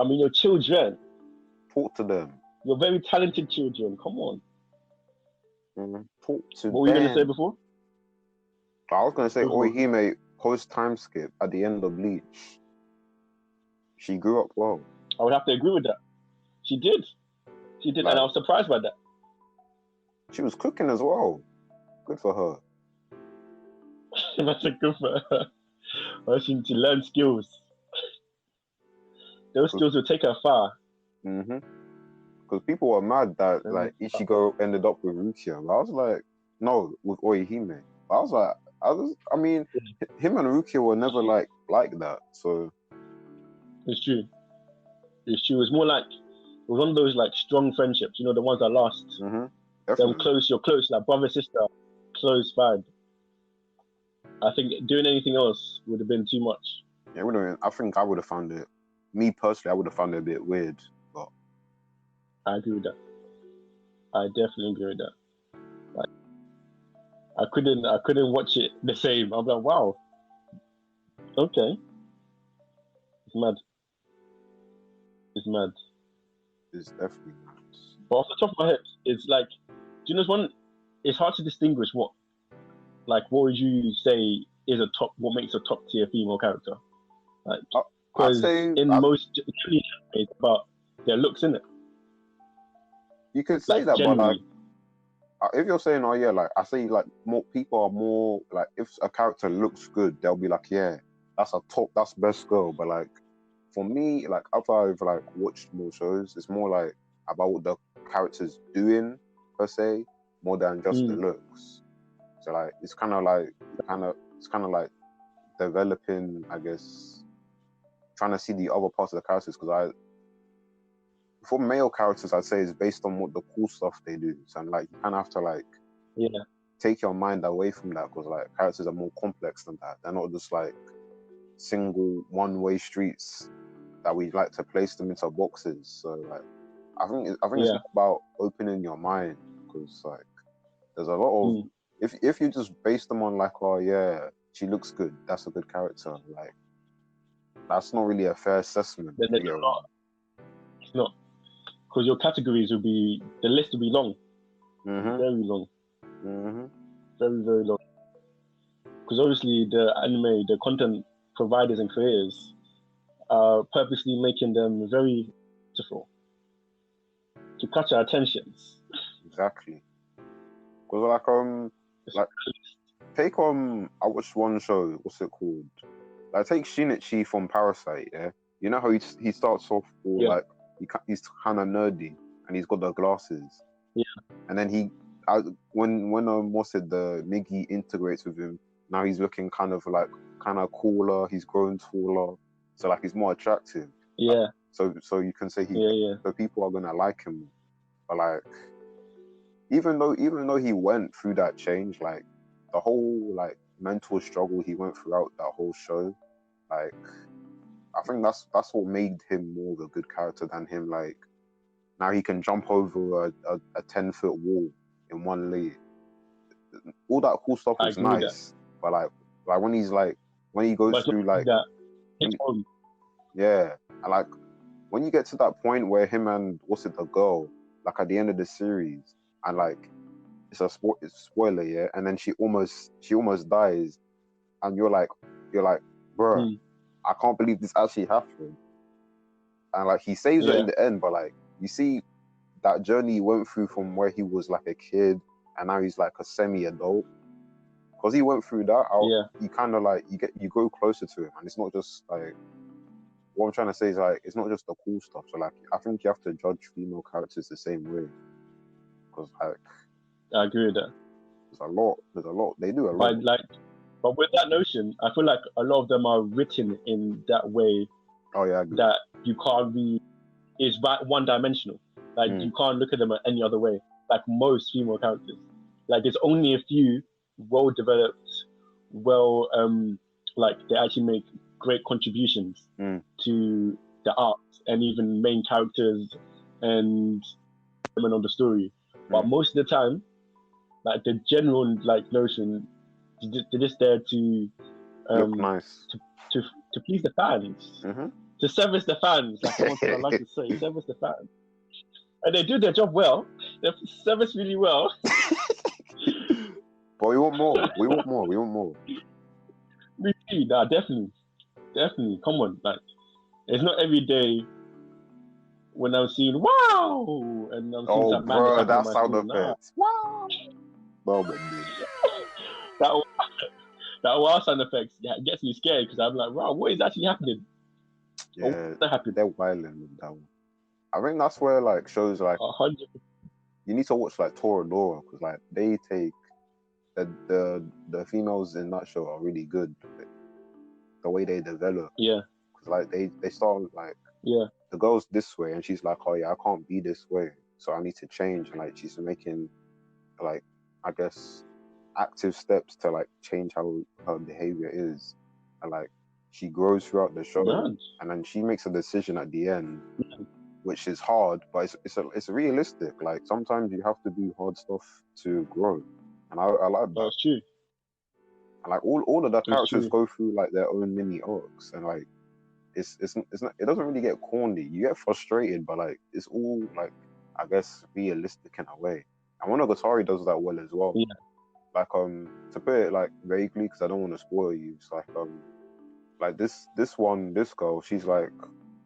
I mean, your children. Talk to them. Your very talented children. Come on. Talk to them. What were you going to say before? I was going to say Orihime post time skip at the end of Bleach. She grew up well. I would have to agree with that. She did, like, and I was surprised by that. She was cooking as well. Good for her. That's good for her. I she need to learn skills. Those skills will take her far. Because people were mad that like Ichigo ended up with Rukia. I was like, no, with Orihime. I was like, I mean, him and Rukia were never like that. So it's true. It's more like it was one of those like strong friendships. You know, the ones that last. Them close. You're close, like brother sister, close vibe. I think doing anything else would have been too much. Yeah, I think I would have found it. Me personally, I would have found it a bit weird. But I agree with that. I definitely agree with that. Like, I couldn't watch it the same. I'm like, wow. Okay. It's mad. It's definitely mad. But off the top of my head, it's like, do you know one? It's hard to distinguish what would you say is what makes a top tier female character? Like, because most it's about their looks, isn't it? You could say that, generally. But like, if you're saying, I say like more people are more like, if a character looks good, they'll be like, yeah, that's best girl. But like, for me, like after I've like watched more shows, it's more like about what the character's doing per se, more than just the looks. So like, it's kind of like developing, I guess, trying to see the other parts of the characters. Because for male characters, I'd say it's based on what the cool stuff they do. So I'm like, you kind of have to like, take your mind away from that, because like characters are more complex than that. They're not just like single one-way streets that we like to place them into boxes. So like, I think it's about opening your mind, because like there's a lot of if you just base them on like, oh yeah, she looks good, that's a good character, like that's not really a fair assessment. It's not, because your categories the list will be long, very long, very very long. Because obviously the content providers and creators are purposely making them very beautiful to catch our attentions. Exactly. Because take I watched one show. What's it called? Like take Shinichi from Parasite. Yeah, you know how he starts off like he's kind of nerdy and he's got the glasses. Yeah. And then when the Miggy integrates with him, now he's looking kind of cooler. He's grown taller, so like he's more attractive. Yeah. Like, so you can say so people are gonna like him. But like, even though he went through that change, like the whole like mental struggle he went throughout that whole show, like I think that's what made him more of a good character than him like now he can jump over a 10-foot wall in one leap. All that cool stuff was nice, but like when he goes through like and like when you get to that point where him and the girl, like at the end of the series, and like it's a spoiler, and then she almost dies, and you're like, bruh, I can't believe this actually happened. And like he saves her in the end, but like you see that journey he went through from where he was like a kid and now he's like a semi-adult. Because he went through that, you kind of like you grow closer to him, and it's not just like what I'm trying to say is like it's not just the cool stuff. So like I think you have to judge female characters the same way. Because like I agree with that. There's a lot. They do a lot. But with that notion, I feel like a lot of them are written in that way. Oh yeah, that you can't be is one-dimensional. Like you can't look at them any other way. Like most female characters, like there's only a few well-developed, like they actually make great contributions to the art and even main characters and element of the story. But most of the time, like the general like notion, they're just there to look nice, to please the fans, to service the fans. Like I like to say, service the fans, and they do their job well. They service really well. But we want more. We want more. We want more. We see, nah, definitely. Come on, like it's not every day when I'm seeing wow and I'm seeing some man that sound effects. Wow. No, that wow sound effects gets me scared because I'm like, wow, what is actually happening? Yeah, they're wilding with that one. I think that's where like shows like 100%. You need to watch like Toradora because like they take the females in that show are really good. Like, the way they develop. Yeah. Because like they start like the girl's this way and she's like, oh yeah, I can't be this way, so I need to change. And like she's making like I guess active steps to like change how her behavior is, and like she grows throughout the show, and then she makes a decision at the end, which is hard, but it's realistic. Like sometimes you have to do hard stuff to grow, and I like that. That's true. And like all of the characters go through like their own mini arcs, and like it's not, it doesn't really get corny. You get frustrated, but like it's all like I guess realistic in a way. And Monogatari does that well as well. Yeah. Like to put it like vaguely because I don't want to spoil you. It's like this girl, she's like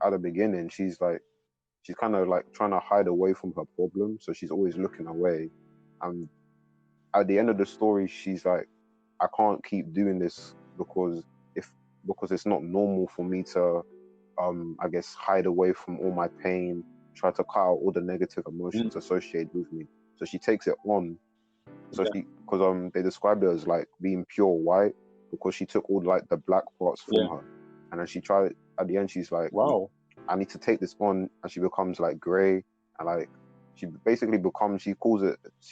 at the beginning, she's kind of like trying to hide away from her problem, so she's always looking away. And at the end of the story, she's like, I can't keep doing this because it's not normal for me to I guess hide away from all my pain, try to cut out all the negative emotions associated with me. So she takes it on. So because they described her as like being pure white because she took all like the black parts from her, and then she tried at the end. She's like, wow, I need to take this on, and she becomes like grey, and like she basically becomes. She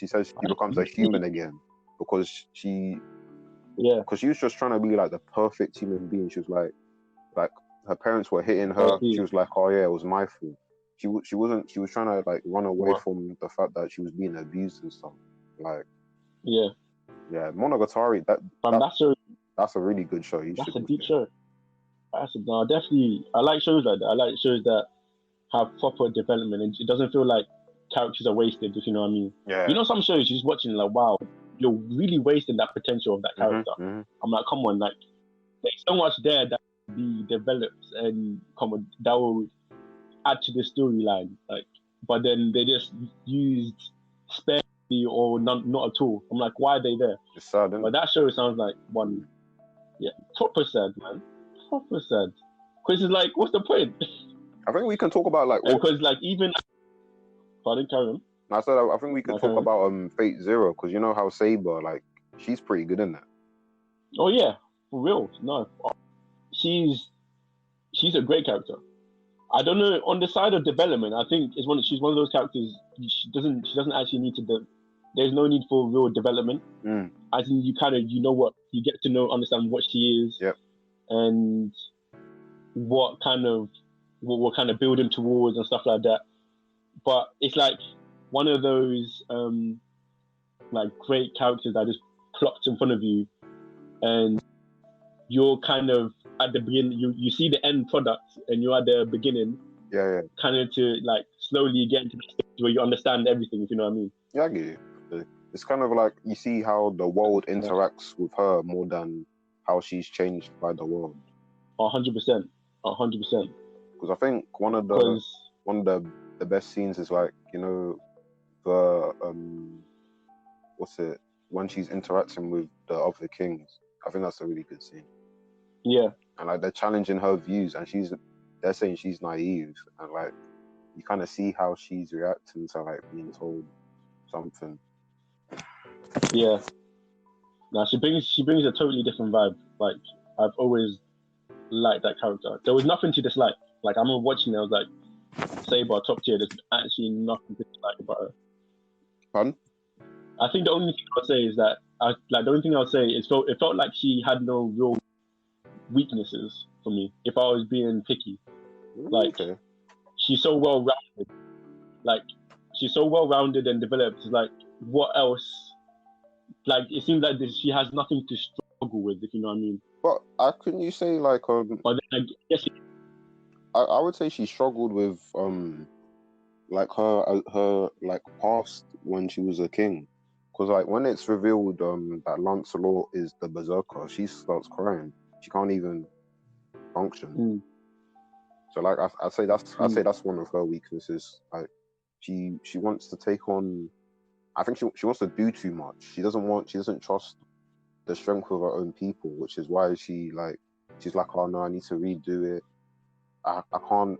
says she becomes a human again because because she was just trying to be like the perfect human being. She was like her parents were hitting her. She was like, oh yeah, it was my fault. She was trying to like run away from the fact that she was being abused and stuff. Like Monogatari, that's a really good show. That's a deep show. Definitely. I like shows like that. I like shows that have proper development and it doesn't feel like characters are wasted, if you know what I mean. Yeah. You know, some shows you're just watching like, wow, you're really wasting that potential of that character. I'm like, come on, like there's so much there that be developed and that will add to the storyline. Like, but then they just used sparingly or not at all. I'm like, why are they there? It's sad, but that show sounds like one. Yeah, proper sad, man. Proper sad. Because it's like, what's the point? I think we can talk about like because like even. Pardon, carry on. I said I think we could talk about Fate Zero because you know how Saber, like she's pretty good in that. Oh yeah, for real. No, she's a great character. I don't know on the side of development. I think she's one of those characters. She doesn't actually need to. There's no need for real development. I think you kind of what you get to understand what she is. Yep. And what we're kind of building towards and stuff like that. But it's like one of those like great characters that just plopped in front of you, and you're kind of at the beginning. You see the end product, and you're at the beginning. Yeah. Kind of to like slowly get into the stage where you understand everything. If you know what I mean. Yeah, I get you. It's kind of like you see how the world interacts with her more than how she's changed by the world. 100%. Because I think one of the best scenes is like, you know, the what's it, when she's interacting with the other kings. I think that's a really good scene. Yeah. And like they're challenging her views, and they're saying she's naive, and like you kind of see how she's reacting to like being told something. Yeah. Now she brings a totally different vibe. Like I've always liked that character. There was nothing to dislike. Like I'm watching it, I was like, Saber top tier. There's actually nothing to dislike about her. Pardon? I think the only thing I'll say is that it felt like she had no real weaknesses for me. If I was being picky, like she's so well rounded. Like she's so well rounded and developed. Like what else? Like it seems like she has nothing to struggle with, if you know what I mean. But couldn't you say like But then I guess I would say she struggled with like her like past when she was a king, because like when it's revealed that Lancelot is the berserker, she starts crying. She can't even function. So like I'd say that's one of her weaknesses. Like she wants to take on. I think she wants to do too much. She doesn't trust the strength of her own people, which is why she's like, oh no, I need to redo it. I can't.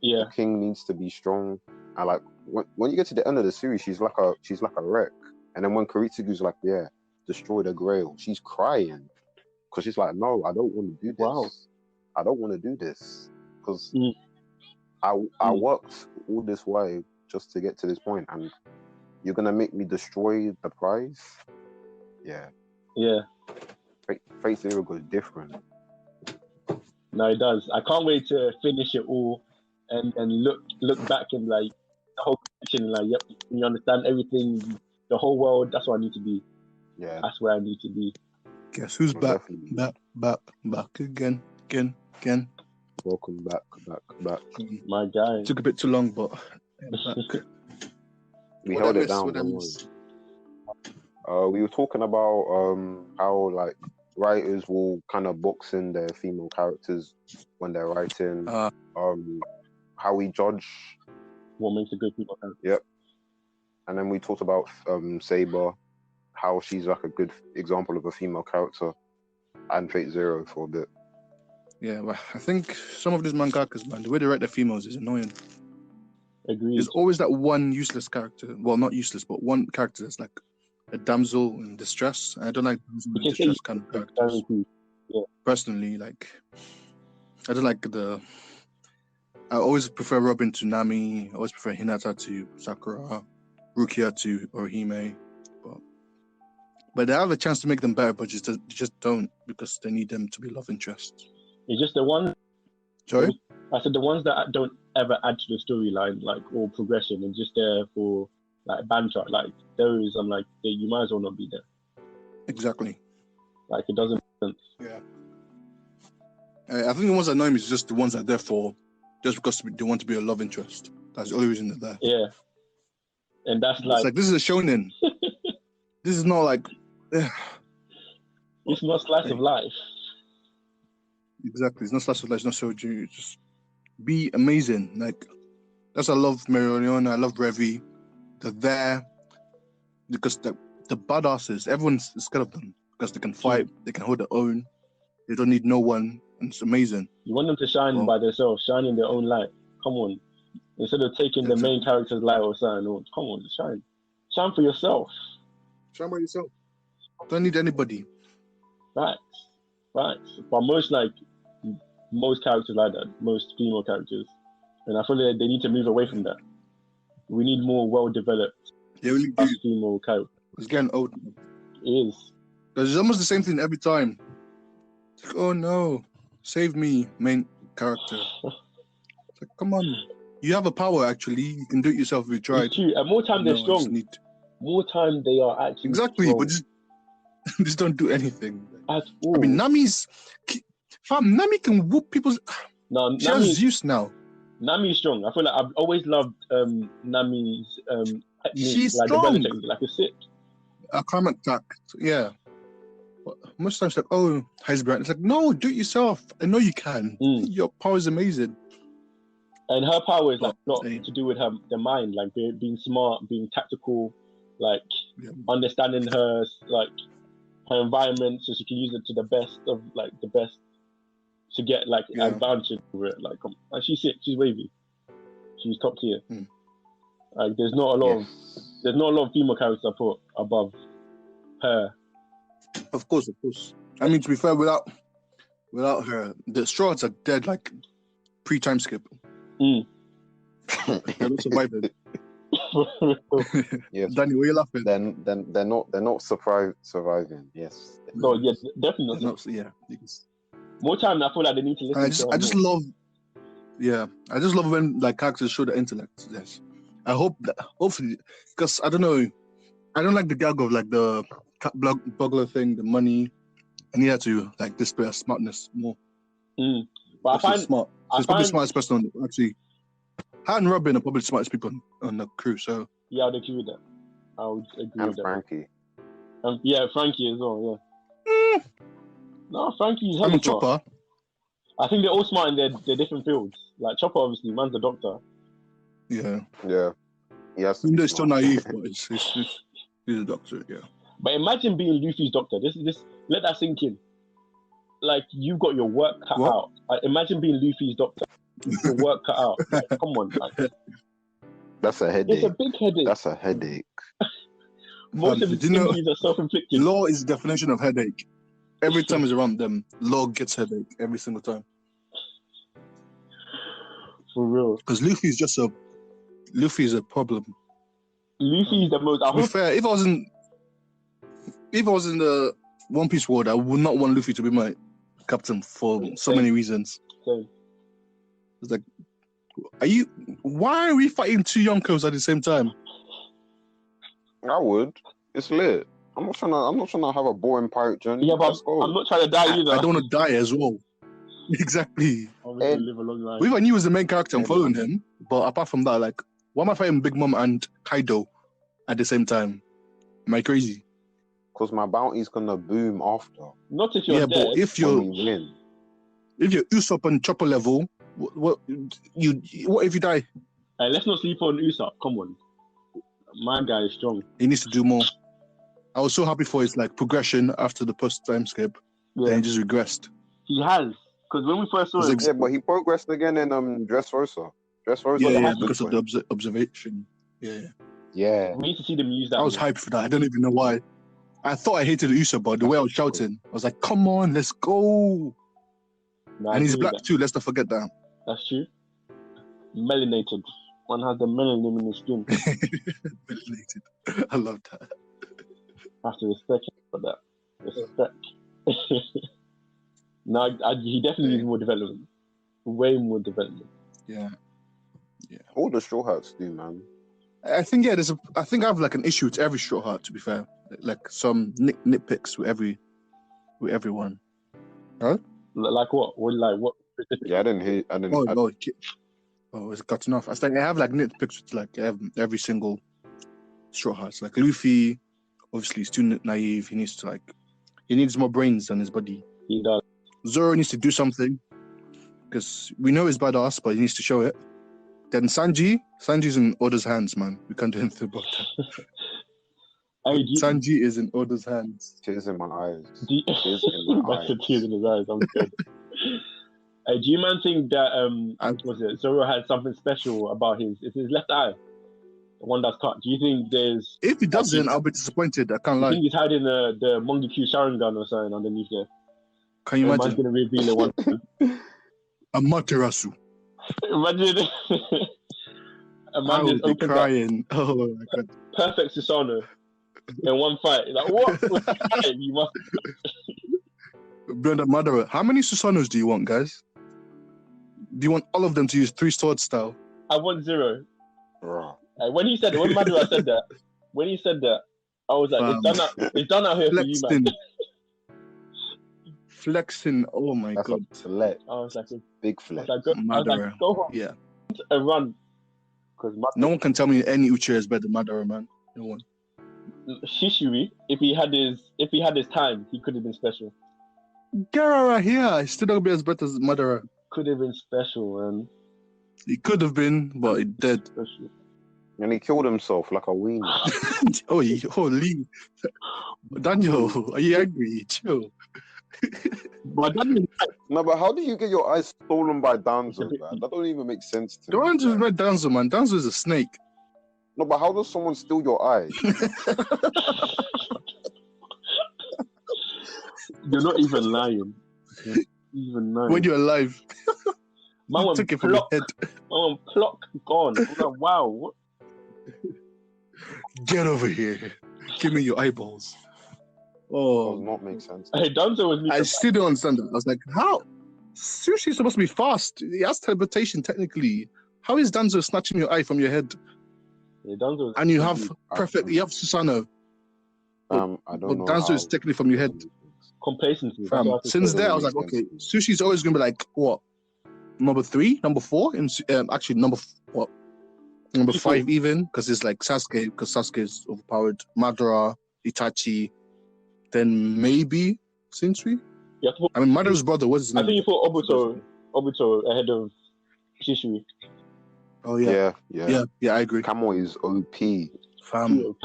The king needs to be strong. And like when you get to the end of the series, she's like a wreck. And then when Kuritugu's like, yeah, destroy the Grail, she's crying because she's like, no, I don't want to do this. Wow. I don't want to do this because I worked all this way just to get to this point, and you're gonna make me destroy the prize. Yeah. Fate Zero goes different. No, it does. I can't wait to finish it all and look back and like the whole collection, like, yep, you understand everything, the whole world. That's where I need to be. Yeah, that's where I need to be. Guess who's back? Back again. Welcome back. My guy. Took a bit too long, but back. We held it down. We were talking about how like writers will kind of box in their female characters when they're writing. How we judge what makes a good female character. Yep. And then we talked about Saber, how she's like a good example of a female character, and Fate Zero for a bit. Yeah, but I think some of these mangakas, man, the way they write their females is annoying. Agreed. There's always that one useless character. Well, not useless, but one character that's like a damsel in distress. I don't like damsel in distress kind of characters. Yeah. Personally, like, I don't like I always prefer Robin to Nami. I always prefer Hinata to Sakura, Rukia to Orihime. But they have a chance to make them better, but just don't, because they need them to be love interests. It's just the one. Sorry? I said the ones that don't ever add to the storyline, like, or progression, and just there for like banter. Like those, I'm like, yeah, you might as well not be there. Exactly. Like it doesn't make sense. Yeah. I think the ones that annoy me is just the ones that are there for just because they want to be a love interest. That's the only reason they're there. Yeah. And that's like, it's like, this is a shonen. This is not like. It's not slice of life. Exactly. It's not slice of life. It's not soju. Just be amazing. Like, that's I love Mereoleona. I love Revi. They're there because the badasses, everyone's scared of them because they can fight, they can hold their own, they don't need no one, and it's amazing. You want them to shine by themselves, shine in their own light. Come on. Instead of taking the main character's light or something, come on, shine. Shine for yourself. Shine by yourself. Don't need anybody. Facts. But most characters like that, most female characters. And I feel like they need to move away from that. We need more well-developed female characters. It's getting old. It is. Because it's almost the same thing every time. It's like, oh no, save me, main character. It's like, come on. You have a power, actually. You can do it yourself if you try. It's true. And more time they're strong. More time they are actually strong. But just don't do anything. At all. I mean, Nami can whoop people's... No, she has Zeus now. Nami's strong. I feel like I've always loved Nami's technique. She's like strong. Like a sick. A climate attack. Yeah. Most times, like, oh, Heisenberg. It's like, no, do it yourself. I know you can. Your power is amazing. And her power is like not to do with the mind, like being smart, being tactical, like understanding her environment, so she can use it to the best to get like advantage over it. Like, and she's sick. She's wavy. She's top tier. Like, there's not a lot of female characters I put above her. Of course. I mean, to be fair, without her, the Straw Hats are dead like pre-time skip. They're not surviving. Yes. Danny, why are you laughing? Then they're not surviving. Yes. No, yeah, definitely. More time, I feel like they need to listen. I just love when like characters show the intellect. Yes, I hope that hopefully, because I don't know, I don't like the gag of like the cat burglar thing, the money. I need her to like display her smartness more. But I find smart. She's probably the smartest person on actually. Her and Robin are probably the smartest people on the crew. So yeah, I would agree with that. I would agree with that. Frankie. Yeah, Frankie as well. Yeah. No, Frankie's hella smart. Chopper. I think they're all smart in their different fields. Like Chopper, obviously, man's a doctor. Yeah. Yes. Even though he's still naive, but he's a doctor. Yeah. But imagine being Luffy's doctor. This let that sink in. Like, you've got your work cut out. Imagine being Luffy's doctor. Your work cut out. Like, come on. Like, that's a headache. It's a big headache. That's a headache. Most of his injuries are self-inflicted. Law is the definition of headache. Every time he's around them, Law gets headache every single time. For real. Because Luffy is a problem. Luffy is the most. To be fair, if I was in the One Piece world, I would not want Luffy to be my captain for so many reasons. Same. It's like, why are we fighting two Yonkos at the same time? I would. It's lit. I'm not trying to have a boring pirate journey. Yeah, but I'm not trying to die either. I don't want to die as well. Exactly. Live a long life. If I knew he was the main character, I'm following him. But apart from that, like, why am I fighting Big Mom and Kaido at the same time? Am I crazy? Because my bounty's gonna boom after. Not if you're dead. But if you're Usopp and Chopper level, what if you die? Let's not sleep on Usopp. Come on, my guy is strong. He needs to do more. I was so happy for his like progression after the post time skip. Yeah. Then he just regressed. He has, because when we first saw him, yeah, but he progressed again in Dressrosa. Yeah, because of the observation. Yeah. We need to see them use that. I was hyped for that. I don't even know why. I thought I hated Usopp, but the way I was shouting, I was like, "Come on, let's go!" And he's black too. Let's not forget that. That's true. Melanated. One has the melanin in his skin. Melanated. I love that. I have to respect him for that. Respect. No, he definitely needs more development. Way more development. Yeah. All the Straw Hats do, man. I think I have like an issue with every Straw Hat. To be fair, like some nitpicks with everyone. Huh? Like what? What? Yeah, I didn't hear. It's cutting off. I think I have like nitpicks with like every single Straw Hat. Like Luffy, obviously he's too naive. He needs more brains than his body. He does. Zoro needs to do something because we know he's badass, but he needs to show it. Then Sanji's in Oda's hands, man. We can't do anything about that. Sanji is in Oda's hands. Tears in my eyes. Tears in my eyes. Tears in his eyes. I'm good. Do you man think that Zoro has something special about his left eye? The one that's cut. Do you think there's? If he doesn't, I'll be disappointed. I can't lie. I think he's hiding the Mongekyo Sharingan or something underneath there. Can you imagine? Man's gonna reveal it one time. Amaterasu. Imagine. I would be crying. Oh my god. Perfect Susanoo in one fight. Like what? You must. Brother Madara, how many Susanos do you want, guys? Do you want all of them to use 3 sword style? I want 0. When Madara said that, I was like, it's done out here for you, man. Flexing, oh my god. I was like, big flex. Madara. Go home. Yeah. And run. No one can tell me any Uchiha is better than Madara, man. No one. Shishui, if he had his time, he could have been special. Get right here. Still not be as better as Madara. Could have been special, man. He could have been, but he did. Special. And he killed himself like a weenie. Holy. Daniel, are you angry? Chill. But Daniel, No, but how do you get your eyes stolen by Danzo, man? That don't even make sense to me. Don't just read Danzo, man. Danzo is a snake. No, but how does someone steal your eye? you're not even lying. When you're alive. Man took it from your head. Man, clock gone. I'm like, wow. What? Get over here. Give me your eyeballs. Oh, does not make sense. Hey, Danzo was. I still don't understand that. I was like, how? Sushi's supposed to be fast. He has teleportation technically. How is Danzo snatching your eye from your head? Yeah, Danzo. And you have perfect. You have Susanoo. I don't know. Danzo is technically from your head. Complacency. Since there, I was like, okay, Sushi's always gonna be like what? Number 3, number 4, and actually number 5 even, because it's like Sasuke, because Sasuke is overpowered. Madara, Itachi, then maybe Shinji. I mean, Madara's brother. What's his name? I think you put Obito ahead of Shisui. Oh yeah. I agree. Kamo is OP. Fam. OP.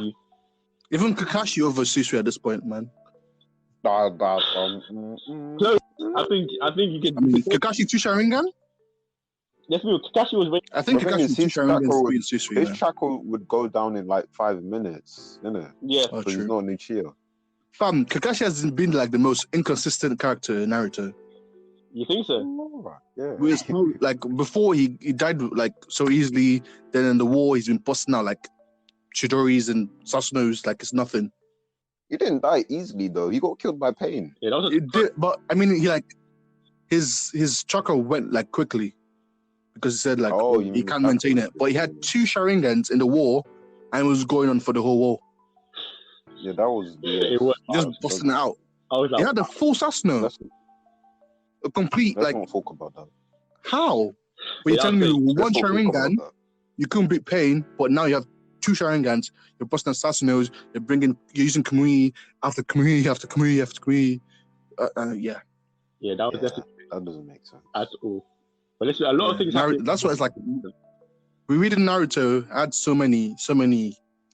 Even Kakashi over Shisui at this point, man. Close. I think you could. I mean, Kakashi 2 Sharingan? Yes, Kakashi was very. I think Kakashi 2 Sharingan is Shisui. His chakra would go down in like 5 minutes, innit? Yeah. Oh, so he's not an Uchiha. Fam, Kakashi has been like the most inconsistent character in Naruto. You think so? Yeah. Like before he died like so easily. Then in the war he's been busting out like Chidori's and Sasuno's like it's nothing. He didn't die easily though. He got killed by pain. Yeah, that was it did, but I mean he like his chakra went like quickly because he said like he can't maintain it. But he had 2 Sharingans in the war and was going on for the whole war. Yeah, that was just busting it out. I was like, he had a full Sasuno. A complete let's not talk about that. How? But you're telling me one Sharingan, you couldn't beat pain, but now you have 2 Sharingans, you're busting out Sasunos, you're using Kamui after Kamui after Kamui after Kamui. Yeah. Yeah, that was definitely. That doesn't make sense at all. But listen, a lot of things happen. That's what it's like. We read in Naruto, had so many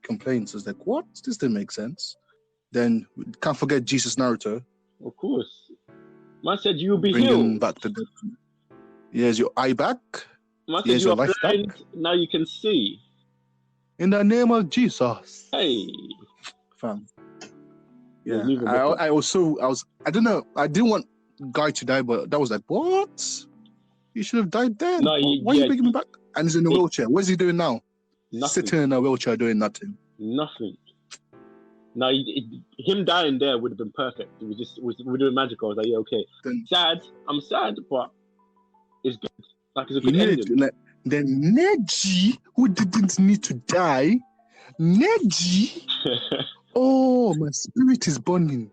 complaints. It's like, what? This didn't make sense. Then we can't forget Jesus Naruto. Of course. Man said you'll be Bring healed. him back to the... Here's your eye back. Man said you're blind, back. Now you can see. In the name of Jesus. Hey. Fam. Yeah. I don't know. I didn't want Guy to die, but that was like, what? You should have died then. No, why are you bringing him back? And he's in a wheelchair. What is he doing now? Nothing. Sitting in a wheelchair doing nothing. Nothing. Now, him dying there would have been perfect. It was doing magical. I was like, yeah, okay. I'm sad, but it's good. Like, it's a good ending. Then Neji, who didn't need to die, Neji. Oh, my spirit is burning.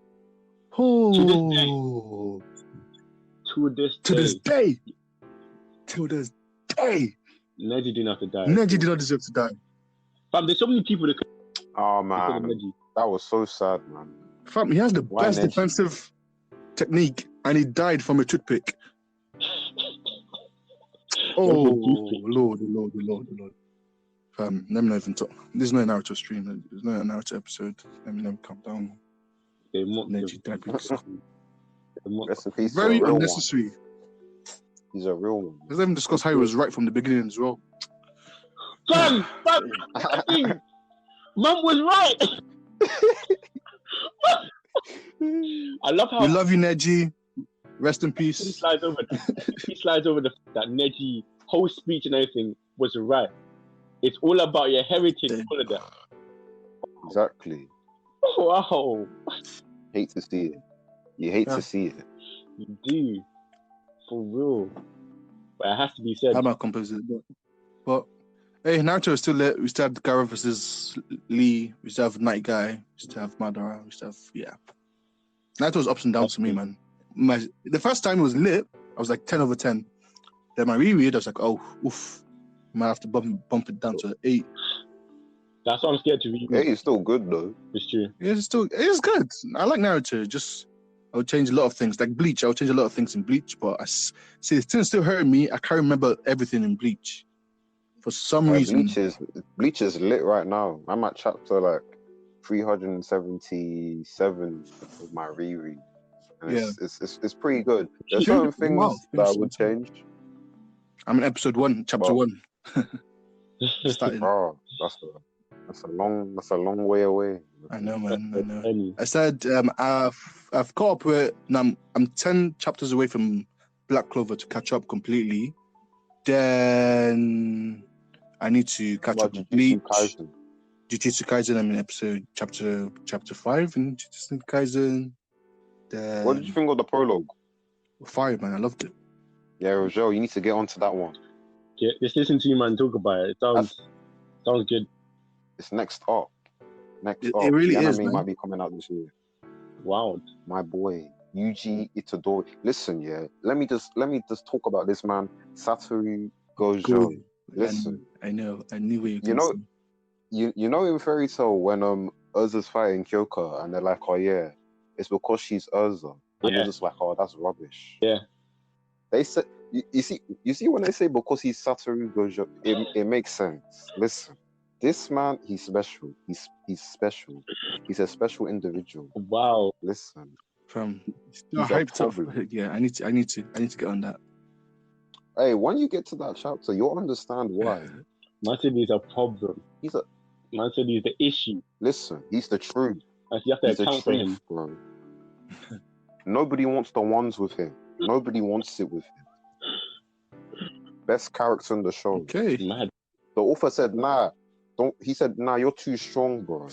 Oh. To this day. Neji didn't have to die. Neji did not deserve to die. Fam, there's so many people that could. Oh man, that was so sad, man. Fam, he has the best defensive technique, and he died from a toothpick. Oh Lord. Fam, let me not even talk. This is not a Naruto stream. There's not a Naruto episode. Let me calm down. Neji died because very unnecessary. He's a real one. Let's even discuss how he was right from the beginning as well. Fam, Mum was right. I love how we love you, Neji. Rest in peace. He slides over the fact that Neji whole speech and everything was right. It's all about your heritage, all of that. Exactly. Wow. Hate to see it. You hate to see it. You do. For real. But it has to be said. I'm not composing it. But hey, Naruto is still lit. We still have Gaara versus Lee. We still have Night Guy. We still have Madara. We still have Naruto's ups and downs for me, man. The first time it was lit, I was like 10 over 10. Then my reread, I was like, oh, oof. I might have to bump it down to 8. That's why I'm scared to read. Yeah, he's still good though. It's true. It's good. I like Naruto. Just I would change a lot of things. Like Bleach, I would change a lot of things in Bleach, but see, the thing still hurting me. I can't remember everything in Bleach for some reason. Bleach is lit right now. I'm at chapter like 377 of my reread, and it's pretty good. There's certain things that I would change. I'm in episode 1, chapter 1. Starting. Bro, that's a long way away. I know, man. I know. I said I've caught up with. Now I'm 10 chapters away from Black Clover to catch up completely. Then I need to catch up with Bleach. Jujutsu Kaisen. I'm in episode chapter 5 in Jujutsu Kaisen. Then what did you think of the prologue? Fire, man. I loved it. Yeah, Raguel, you need to get onto that one. Yeah, just listen to you, man. Talk about it. It sounds good. It's next up. It really the is. Anime Man. might be coming out this year. Wow, my boy Yuji Itadori. Listen, yeah. Let me just talk about this man, Satoru Gojo. Listen, I know. I knew where you know. You know in Fairy Tail when Urza's fighting Kyoka and they're like, oh yeah, it's because she's Urza, and you're just like, oh, that's rubbish. Yeah. They said you see when they say because he's Satoru Gojo, it makes sense. Listen. This man, he's special. He's special. He's a special individual. Wow. Listen, he's hyped up. Yeah, I need to get on that. Hey, when you get to that chapter, you'll understand why. Man said he's a problem. Man said he's the issue. Listen, he's the truth. You have to account for him, bro. Nobody wants the ones with him. Nobody wants it with him. Best character in the show. Okay. Mad. The author said, nah. He said, nah, you're too strong, bro.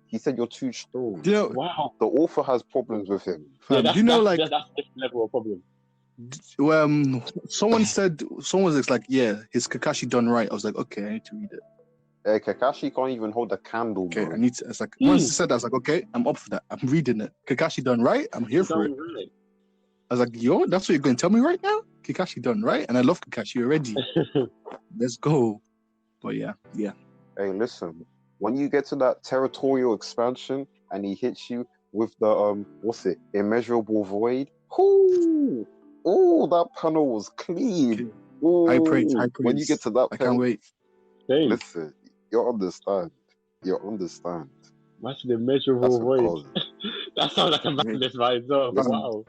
He said you're too strong. You know, wow. The author has problems with him. Yeah, that's a different level of problem. Someone was like, yeah, his Kakashi done right. I was like, okay, I need to read it. Hey, Kakashi can't even hold a candle, okay, bro. It's like, once he said that, I was like, okay, I'm up for that. I'm reading it. Kakashi done right. I'm here for it. Right. I was like, yo, that's what you're going to tell me right now? Kakashi done right? And I love Kakashi already. Let's go. But yeah. Hey, listen. When you get to that territorial expansion and he hits you with the immeasurable void. Ooh, that panel was clean. Ooh, high praise. When you get to that, I can't wait. Hey. Listen, you understand. That's the immeasurable void. That sounds like a madness by itself. Wow.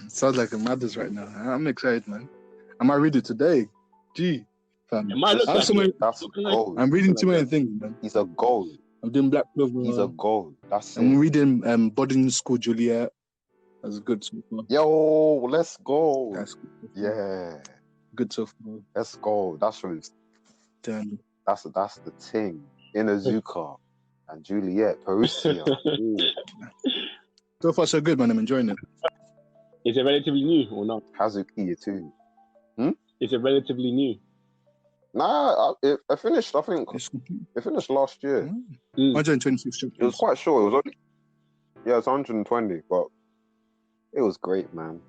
Sounds like a madness right now. I'm excited, man. I might read it today. Gee. It might look that's gold. I'm reading too many things, man. He's a gold. I'm doing Black Clover. He's a gold. I'm reading Boarding School Juliet. That's good so far. Yo, let's go. That's good. Yeah. Good so far. Let's go. That's the thing. Inazuka and Juliet, Perusia. So far so good, man. I'm enjoying it. Is it relatively new or not? Hazuki too. Is it relatively new? Nah, it finished. I think it finished last year. 126 chapters. It was quite short. It was only it's 120, but it was great, man.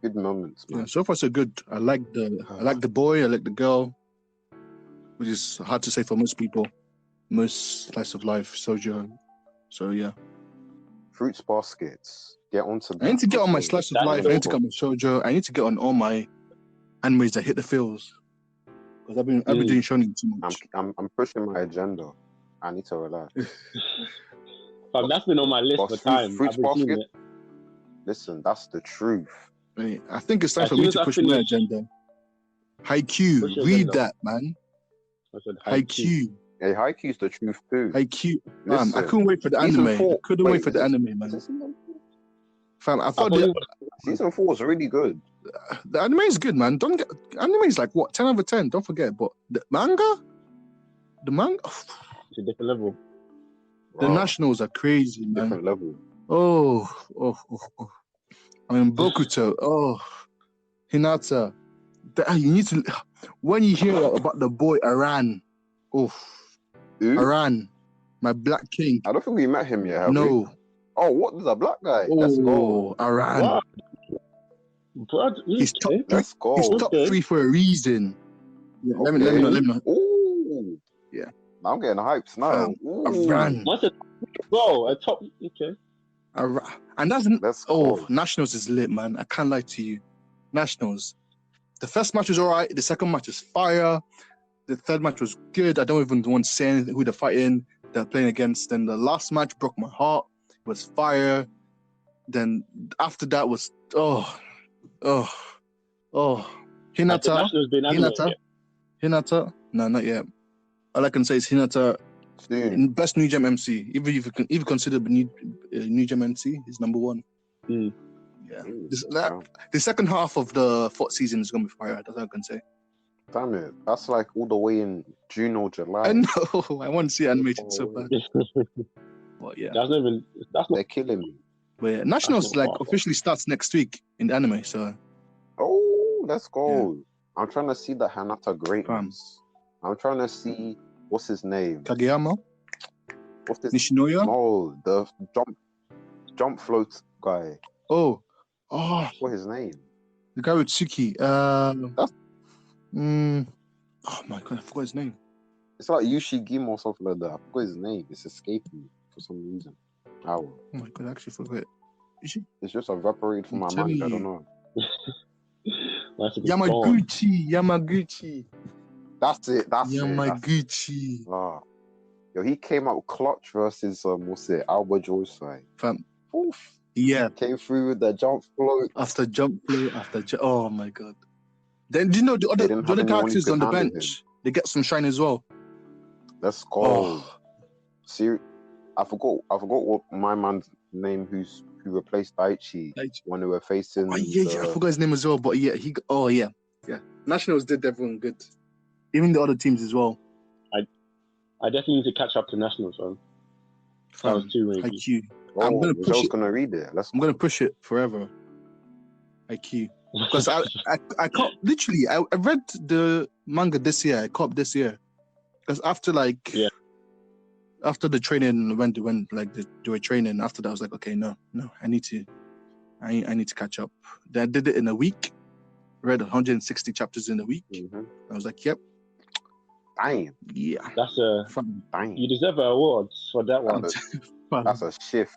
Good moments, man. Yeah, so far so good. I like the boy. I like the girl, which is hard to say for most people. Most slice of life sojo. So yeah. Fruits baskets. Get onto that. I need to get on my slice of life. I need to get on my shoujo. I need to get on all my animes that hit the feels. Because I've been doing shonen too much. I'm pushing my agenda. I need to relax. But that's been on my list for time. Fruits basket. Listen, that's the truth. I think it's time for me to push my agenda. Haikyuu, read that, man. Haikyuu. Hey, Haikyuu's the truth too. Haikyuu. Fam, I couldn't wait for the anime. I couldn't wait for the anime, man. Fam, I thought season 4 was really good. The anime is good, man. Anime is like what 10 out of 10. Don't forget, but the manga, it's a different level. The nationals are crazy, man. Different level. Oh. I mean, Bokuto. Oh, Hinata. You need to when you hear about the boy Aran. Oh, Aran, my black king. I don't think we met him yet. No. We? Oh, what? There's a black guy. Oh, let's go. Aran. What? He's top 3. Let's go. He's top 3 for a reason. Yeah, let me know. Ooh. Yeah. I'm getting hyped now. I ran. What's it? Bro, a top. Okay. And Let's go. Nationals is lit, man. I can't lie to you. Nationals. The first match was alright. The second match was fire. The third match was good. I don't even want to say anything who they're fighting. They're playing against. Then the last match broke my heart. It was fire. Then after that was Hinata. No, not yet. All I can say is Hinata. Best New Gem MC. Even if you can consider New Gem MC is number one. Mm. Yeah. The second half of the fourth season is gonna be fire. That's all I can say. Damn it! That's like all the way in June or July. I know. I want to see animation so bad. But yeah, that's not. They're killing me. But yeah, Nationals officially starts next week in the anime. So. Oh, let's go! Yeah. I'm trying to see the Hinata greatness. I'm trying to see what's his name. Kageyama. What's this? Nishinoya. No, the jump float guy. Oh. What's his name? The guy with Tsuki. That's... Oh my god, I forgot his name. It's like Yushigim or something like that. I forgot his name. It's escaping me for some reason. Oh my god, I actually forgot. It's just evaporated from my mind. I don't know. Yamaguchi. That's it. Yamaguchi. Yo, he came out clutch versus Alba Joyside. Fam. Oof. Yeah. Came through with the jump float. Oh my god. Then do you know the other characters on the bench? They get some shine as well. Let's go. I forgot what my man's name who replaced Daichi when they were facing. I forgot his name as well. But yeah. Nationals did everyone good, even the other teams as well. I definitely need to catch up to Nationals, man. That was too wavy. IQ. I'm gonna push it. Gonna read it. I'm gonna push it forever. IQ. Because I can't literally. I read the manga this year. I caught this year. Because after the training when they were training. After that, I was like, okay, no, I need to catch up. Then I did it in a week. Read 160 chapters in a week. Mm-hmm. I was like, yep. Damn. Yeah. That's you deserve an award for that one. That's a shift.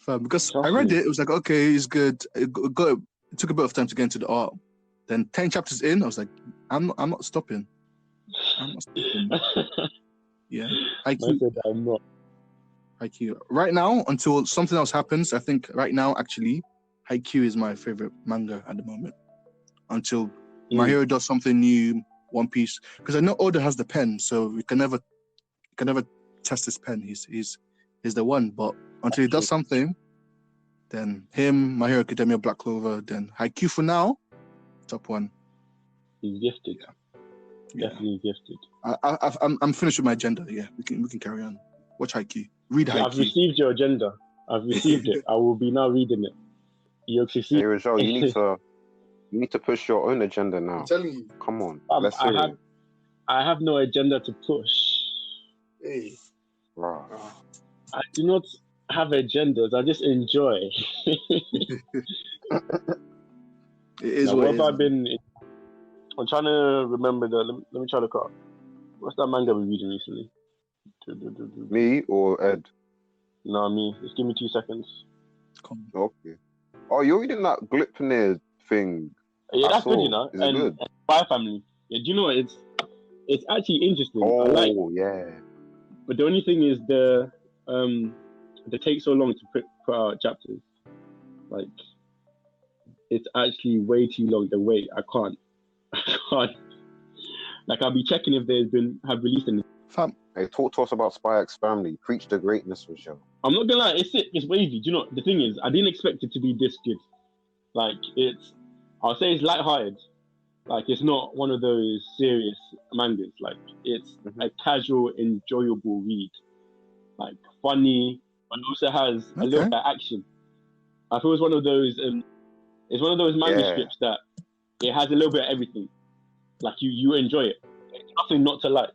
Because I read it was like, okay, it's good. It took a bit of time to get into the art. Then 10 chapters in, I was like, I'm not stopping. Yeah. I'm not. Haikyuu. Right now, until something else happens, I think right now, actually, Haikyuu is my favorite manga at the moment. Until My Hero does something new, One Piece. Because I know Oda has the pen, so we can never test his pen. He's the one. But until he does something, then him, My Hero Academia, Black Clover, then Haikyuu for now, top one. He's gifted. Yeah. Definitely gifted. I'm finished with my agenda. Yeah, we can carry on. Watch Haikyuu. Read Haikyuu. I've received your agenda. I've received it. I will be now reading it. Hey, Raguel, you need to push your own agenda now. I'm telling you. Come on. Let's hear it. I have no agenda to push. Hey. Wow. I do not have agendas. I just enjoy. It is now, what have I been? I'm trying to remember let me try to look up. What's that manga we reading recently? Me or Ed? No, me. Just give me 2 seconds. Okay. Oh, you're reading that Glipnir thing. Yeah, that's good, you know. Is it good? And Spy Family. Yeah, do you know what? It's actually interesting. Oh, yeah. But the only thing is they take so long to put out chapters. Like, it's actually way too long. The wait, I can't. Like, I'll be checking if have released anything. Hey, talk to us about Spy X Family. Preach the greatness for sure. I'm not gonna lie, it's wavy. Do you know, the thing is, I didn't expect it to be this good. Like, I'll say it's lighthearted. Like, it's not one of those serious mangas. Like, it's a casual, enjoyable read. Like, funny, but also has a little bit of action. I feel it's one of those manuscripts that it has a little bit of everything. Like, you enjoy it. There's nothing not to like.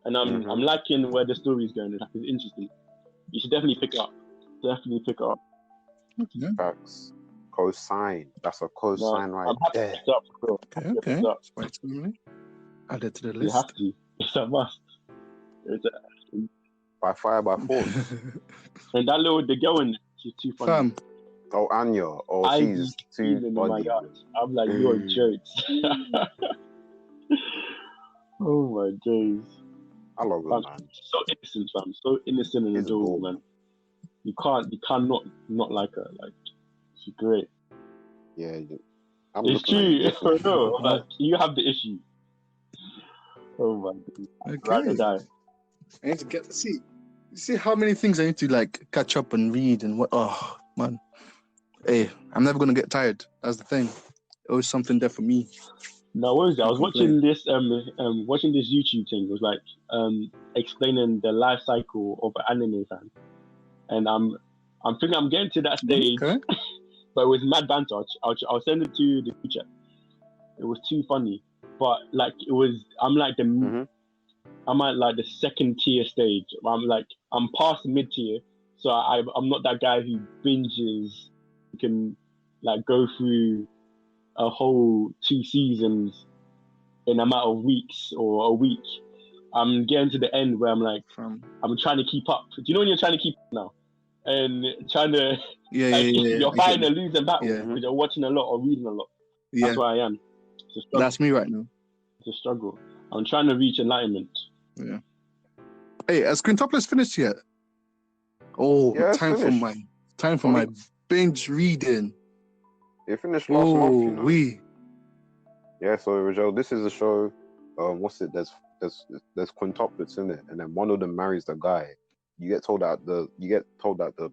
And I'm liking where the story is going. Like, it's interesting. You should definitely pick it up. Definitely pick it up. Okay. Facts. Cosign. That's a cosign right there. Okay. Add it to the list. You have to. It's a must. By fire, by force. And the girl in there, she's too funny. Fam. Oh, Anya. Oh, she's too in my funny. yard. I'm like, you're jokes. Oh my days. I love her, man. So innocent, fam. So innocent and adorable, man. You cannot not like her. Like, she's great. Yeah, it's true. No, like, you have the issue. Oh my god. Okay. I need to get see how many things I need to like catch up and read and what. Oh man, hey, I'm never gonna get tired. That's the thing. Always something there for me. No, what was it? I was watching this watching this YouTube thing. It was like explaining the life cycle of an anime fan, and I'm thinking I'm getting to that stage, but with mad banter. I'll send it to the future. It was too funny, but like it was. I'm at like the second tier stage. I'm past mid tier, so I'm not that guy who binges. Who can like go through a whole 2 seasons in a matter of weeks or a week. I'm getting to the end where I'm like, I'm trying to keep up. Do you know when you're trying to keep up now? And trying to, you're fighting a losing battle because you're watching a lot or reading a lot. That's where I am. That's me right now. It's a struggle. I'm trying to reach enlightenment. Yeah. Hey, has Quintuplets finished yet? Oh, yeah, time for my binge reading. It finished last month, you know. Yeah, so Raguel, this is a show. What's it? There's quintuplets in it, and then one of them marries the guy. You get told at the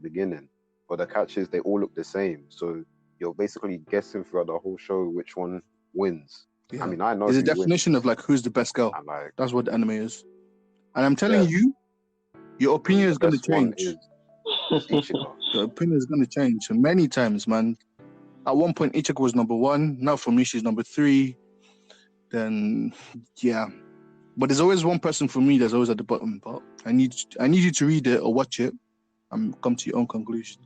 beginning, but the catch is they all look the same. So you're basically guessing throughout the whole show which one wins. Yeah. I mean, I know. It's a definition of like who's the best girl. That's what the anime is. And I'm telling you, your opinion is going to change. Your opinion is going to change many times, man. At one point, Ichika was number 1. Now for me, she's number 3. Then, yeah. But there's always one person for me that's always at the bottom. But I need you to read it or watch it and come to your own conclusion.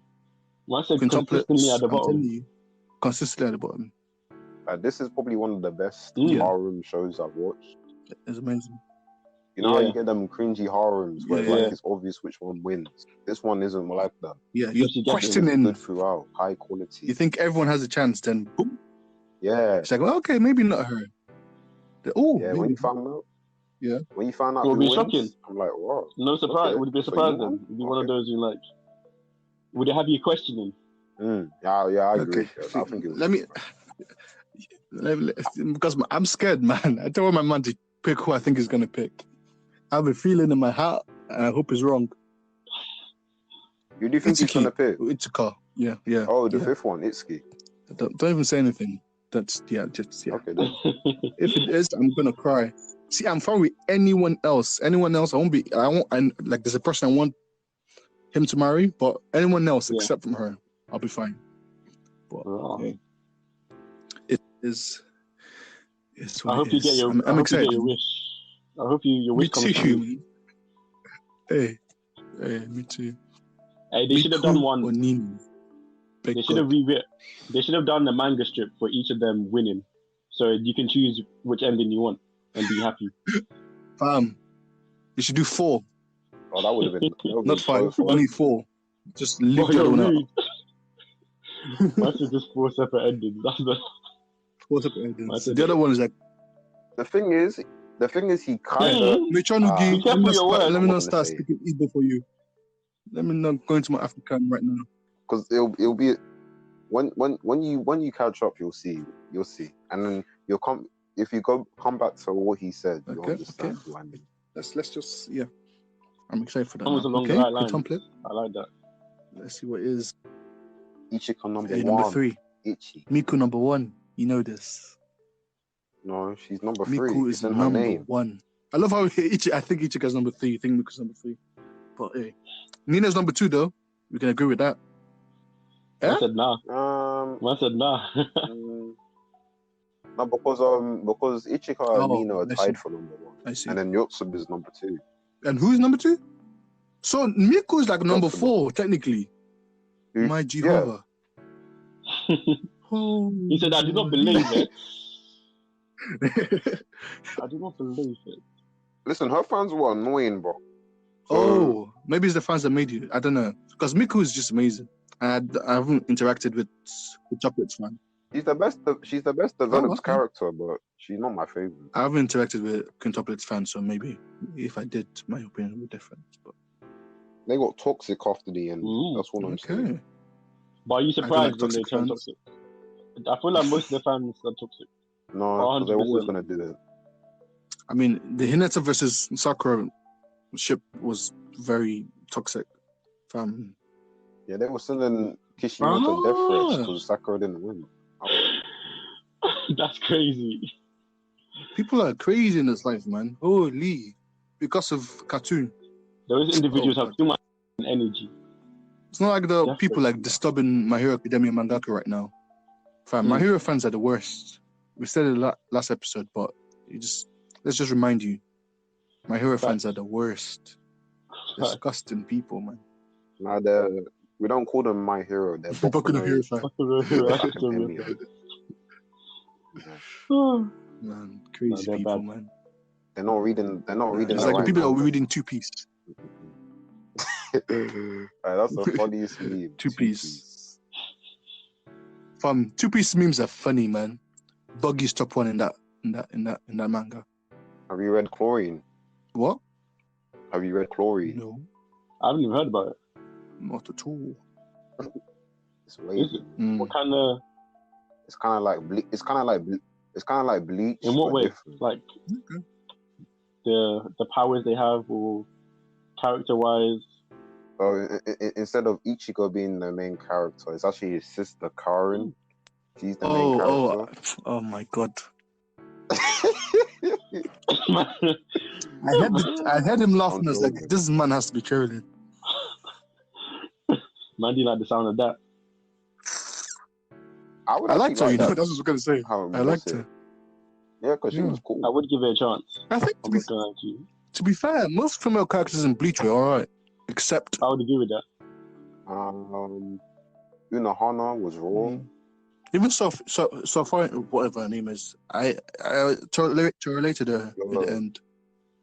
Well, I said consistently at the bottom. Consistently at the bottom. This is probably one of the best harem shows I've watched. It's amazing. You know how you get them cringy harems where like it's obvious which one wins. This one isn't like that. Yeah, you're questioning. Good throughout, high quality. You think everyone has a chance, then boom. Yeah. It's like, well, okay, maybe not her. When you found out. Yeah. When you found out, it would be shocking. I'm like, wow. No surprise. Would it be surprising? It'd be one of those who like. Would it have you questioning? Yeah, I agree. Okay. I think it was. Let me, because I'm scared, man. I don't want my man to pick who I think he's gonna pick. I have a feeling in my heart, and I hope it's wrong. You do think he's gonna pick? Ichika. Yeah. Oh, the fifth one, Itsuki. Don't even say anything. That's just. Okay. Then. If it is, I'm gonna cry. See, I'm fine with anyone else. I won't be. Like, there's a person I want him to marry, but anyone else except from her, I'll be fine. But it is. I hope you get your. I'm excited. You get your wish. I hope your wish comes true. Hey, me too. Hey, they should have done one. They should have rewritten. They should have done a manga strip for each of them winning, so you can choose which ending you want and be happy. You should do 4. Oh, that would have been not 5, only 4. Just leave the other one out. That's just 4 separate endings. That's the 4 separate endings. The other one is like. The thing is, he kind of. Let me not start speaking Igbo for you. Let me not go into my African right now. Because it'll be when you catch up, you'll see, and then you'll come if you come back to what he said, you'll understand who I mean. Let's just I'm excited for that. Along the right line. I like that. Let's see what it is. Ichika number 3. Miku number 1. You know this. No, she's number 3. Miku is number 1. I love how I think Ichika's number 3. You think Miku's number 3. But hey, Nina's number 2 though. We can agree with that. I said nah. I said nah. No, because Ichika and Nina are tied for number 1. I see. And then Yotsuba is number 2. And who's number 2? So Miku is like number 4 technically. My Jehovah. Yeah. He said, "I do not believe it." I do not believe it. Listen, her fans were annoying, bro. So, maybe it's the fans that made you. I don't know. Because Miku is just amazing. And I haven't interacted with Chocolate's fan. She's the best developed character, but she's not my favorite. I haven't interacted with Quintuplet's fan, so maybe if I did, my opinion would be different. But they got toxic after the end. That's what I'm saying. But are you surprised when they turn toxic? I feel like most of the fans are toxic. No, they're always gonna do it. I mean, the Hinata versus Sakura ship was very toxic. Yeah, they were sending Kishimoto death threats because Sakura didn't win. That's crazy. People are crazy in this life, man. Holy. Because of cartoon. Those individuals have too much energy. It's not like the people like disturbing My Hero Academia mangaka right now. My Hero fans are the worst. We said it last episode, but let's just remind you. My Hero fans are the worst. Disgusting people, man. Nah, we don't call them My Hero. They're Boku no Hero fans. Man, crazy people, man. They're not reading. It's like the people that are reading Two Piece. That's the funniest meme. Two Piece. Two Piece memes are funny, man. Buggy's top one in that manga. Have you read Chlorine? What? Have you read Chlorine? No. I haven't even heard about it. Not at all. It's way. What kind of? It's kind of like Bleach. In what way? Different. Like the powers they have, or character-wise? Instead of Ichigo being the main character, it's actually his sister Karin. She's the main character. Oh my god! I had him laughing. I was like, "This man has to be Carolyn." Man, do you like the sound of that? I liked her. You know, that's what I was gonna say. I liked her. Yeah, because she was cool. I would give it a chance. I think to be fair, most female characters in Bleach were alright, except I would agree with that. Unohana was raw. Even so far, whatever her name is, I related her at the end.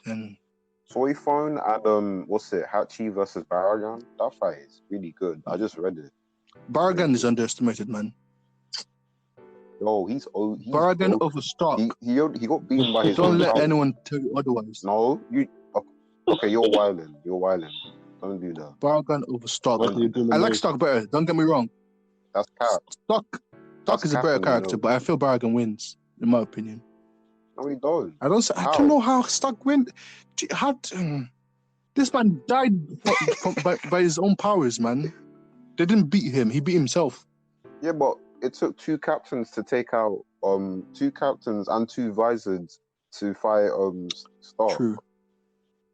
Then Soy Phone and Hachi versus Baragan. That fight is really good. I just read it. Baragan is underestimated, man. No, he's Baragan over Stark. He got beaten by his. Don't let anyone tell you otherwise. No, you. Okay, you're wilding. Don't do that. Baragan over Stark. I like Stark better. Don't get me wrong. That's cap. Stark is a better character, but I feel Baragan wins, in my opinion. No, he don't. I don't know how Stark wins. This man died by his own powers, man. They didn't beat him. He beat himself. Yeah, but it took two captains to take out two captains and two visors to fight Stark. True.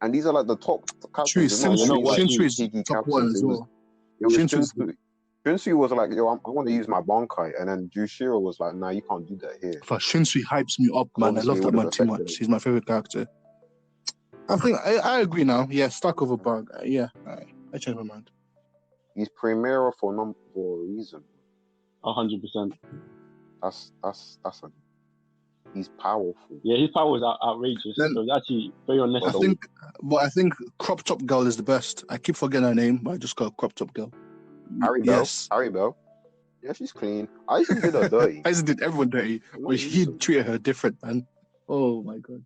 And these are like the top captains. True. Shinsui's top one as well. Shinsu was like, yo, I want to use my Bankai, and then Jushiro was like, nah, you can't do that here. Shinsu hypes me up, man. I love that man too much. He's my favorite character. I think I agree now. Yeah, Stark over Bug. Yeah, I change my mind. He's Primero for a reason. 100%. He's powerful. Yeah, his power was outrageous. So it's actually very unnecessary. I think Crop Top Girl is the best. I keep forgetting her name, but I just call her Crop Top Girl. Harry Bell. Yeah, she's clean. I used to did her dirty. I used to did everyone dirty, but he treated her different, man. Oh my god.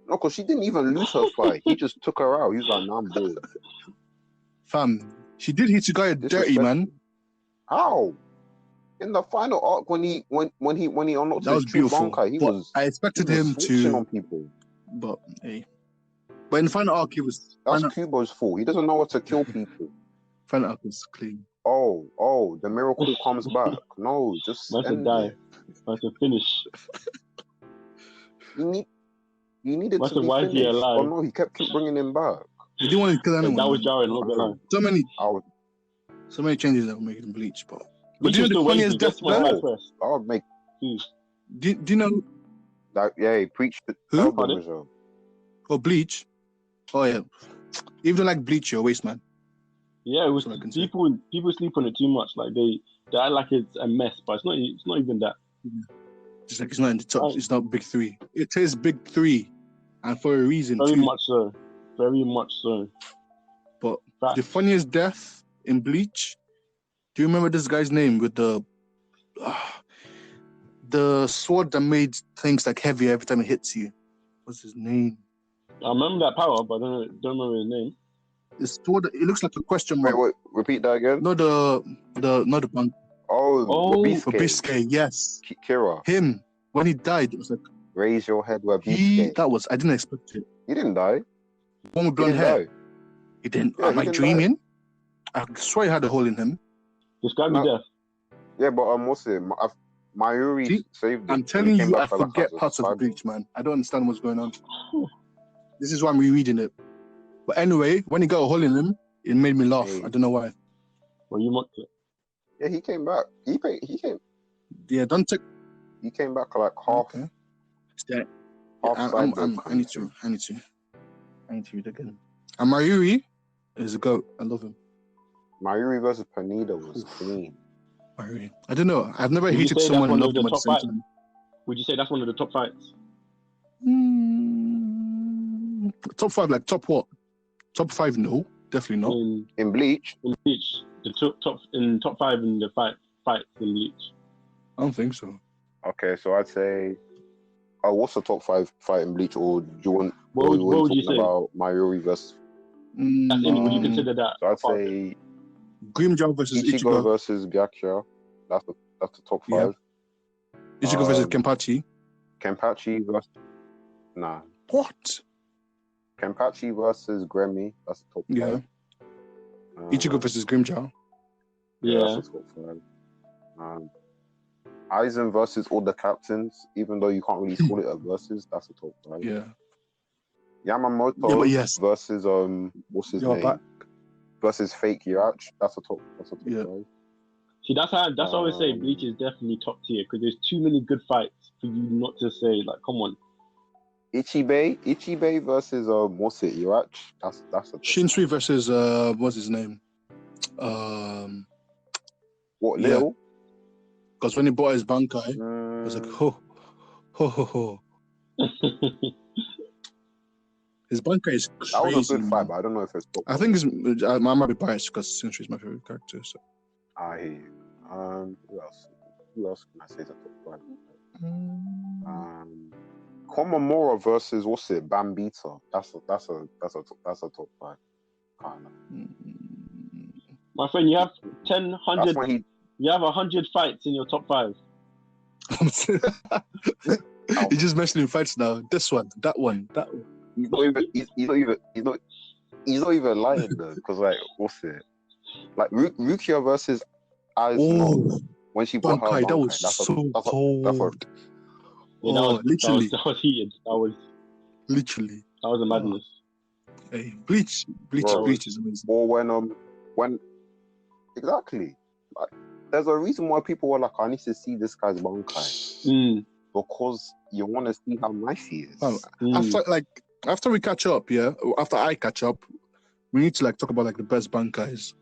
No, because she didn't even lose her fight. He just took her out. He was like, nah, I'm dead. Fam, she did Hitsugaya dirty, man. How? In the final arc, when he unlocked his true Bankai, I expected him to on people. But in the final arc, he was. That's Kubo's fault. He doesn't know how to kill people. Final arc was clean. Oh, the miracle comes back. No, just end die. That's a finish. You needed That's to be finished. Alive. Oh no, he kept bringing him back. He didn't want to kill anyone. That was jarring, not gonna lie. So many changes that were making Bleach, but do you know the funniest death I would make. Do you know that? Yeah, he preached it. Who? Oh, Bleach. Oh yeah. Even like Bleach, you're a waste man. Yeah, it was people sleep on it too much. Like they act like it's a mess, but it's not even that. Just like it's not in the top. It's not big three. It is big three. and for a reason Very too. much so. Very much so. But Facts. the funniest death in Bleach. Do you remember this guy's name with the sword that made things like heavy every time it hits you? What's his name? I remember that power, but I don't remember his name. The sword. It looks like a question mark. Wait, repeat that again. No, not the bank. Wabisuke. Yes. Kira. Him. When he died, it was like Raise your head, Wabisuke. I didn't expect it. He didn't die. One with blonde hair. He didn't. Yeah, Am I dreaming? I swear he had a hole in him. Describe me death. Yeah, but what's it? Mayuri saved him. I'm telling you, I forget parts of the Bleach, man. I don't understand what's going on. This is why I'm rereading it. But anyway, when he got a hole in him, it made me laugh. I don't know why. Well, you mocked it. Yeah, he came back. He came. Yeah, don't take. He came back like half. Okay. I need to read again. And Mayuri is a goat. I love him. Mayuri versus Panida was clean. Mayuri. I don't know. I've never hated someone and loved them at the same time. Would you say that's one of the top fights? Top 5, like top what? Top 5? No, definitely not. In Bleach. In Bleach, the top 5 in the fights in Bleach. I don't think so. Okay, so I'd say. Oh, what's the top 5 fight in Bleach? Or do you want? What would you say about Mayuri versus? Would you consider that? So I'd say Grimjaw versus Ichigo versus Byakuya. That's the top 5. Yeah. Ichigo versus Kenpachi. Kenpachi versus What? Kenpachi versus Gremmy. That's the top 5. Yeah. Ichigo versus Grimjaw. Yeah, that's the top 5. Aizen versus all the captains, even though you can't really call it a versus, that's the top 5. Yeah. Yamamoto versus what's his name? Versus fake Yirach. That's the top 5. See, that's why I always say Bleach is definitely top tier because there's too many good fights for you not to say like, come on. Ichibei versus what's it? Yirach. That's the Shinsui versus what's his name? What Lil? Because when he bought his Bankai, I was like, ho. His Bankai is crazy. That was a good fight, but I don't know if it's top. I think I might be biased because Shinsui is my favorite character. So. I hear you. Who else can I say is a top 5? Komamura versus what's it? Bambita. That's a top 5. My friend, you have 100. You have 100 fights in your top 5. You're just mentioning fights now. This one, that one. He's not even lying though, because like what's it? Like Rukia versus Aizen when she bought her Bankai. That was so cold. Literally. That was heated. That was literally. That was a madness. Hey, Bleach is amazing. Or when exactly. Like, there's a reason why people were like, I need to see this guy's Bankai. Because you want to see how nice he is. After we catch up, after I catch up, we need to like talk about like the best Bankais.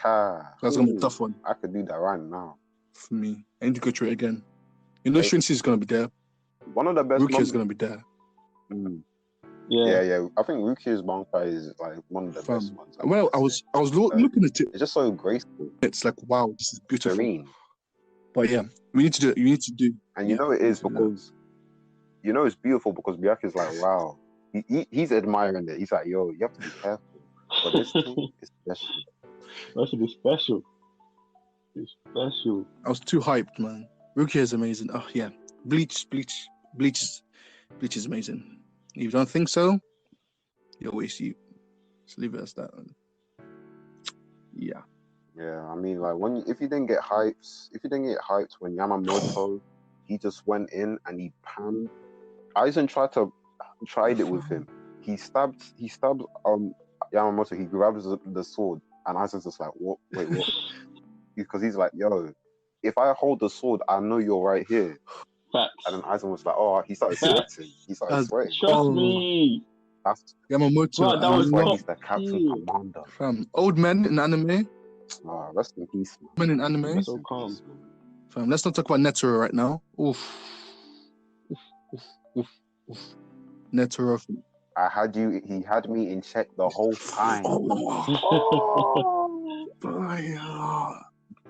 That's gonna be a tough one. I could do that right now. For me, I need to go through it again. You know, Shinsui is gonna be there. One of the best. Rukia is gonna be there. Yeah. I think Rukia's Bankai is like one of the best ones. Well, I was looking at it. It's just so graceful. It's like, wow, this is beautiful. Serene. But yeah, we need to do. You need to do. And you know it is because you know it's beautiful because Byakuya's like, wow, he's admiring it. He's like, yo, you have to be careful. But this thing is special. That should be special. It's special. I was too hyped, man. Rukia is amazing. Oh yeah, Bleach is amazing. If you don't think so, you'll waste you. Just leave it as that. Yeah. Yeah, I mean, like if you didn't get hyped when Yamamoto, he just went in and he panned. Aizen tried it with him. He stabbed Yamamoto. He grabs the sword, and Aizen's just like, what? Wait, what? Because he's like, yo, if I hold the sword, I know you're right here. Facts. And then Aizen was like, oh, he started sweating. Trust me. That's Yamamoto. That was why he's the captain commander. Fam, old men in anime. Rest in peace, man. Men in anime. So calm. Fam, let's not talk about Netero right now. Oof. Netero. He had me in check the whole time.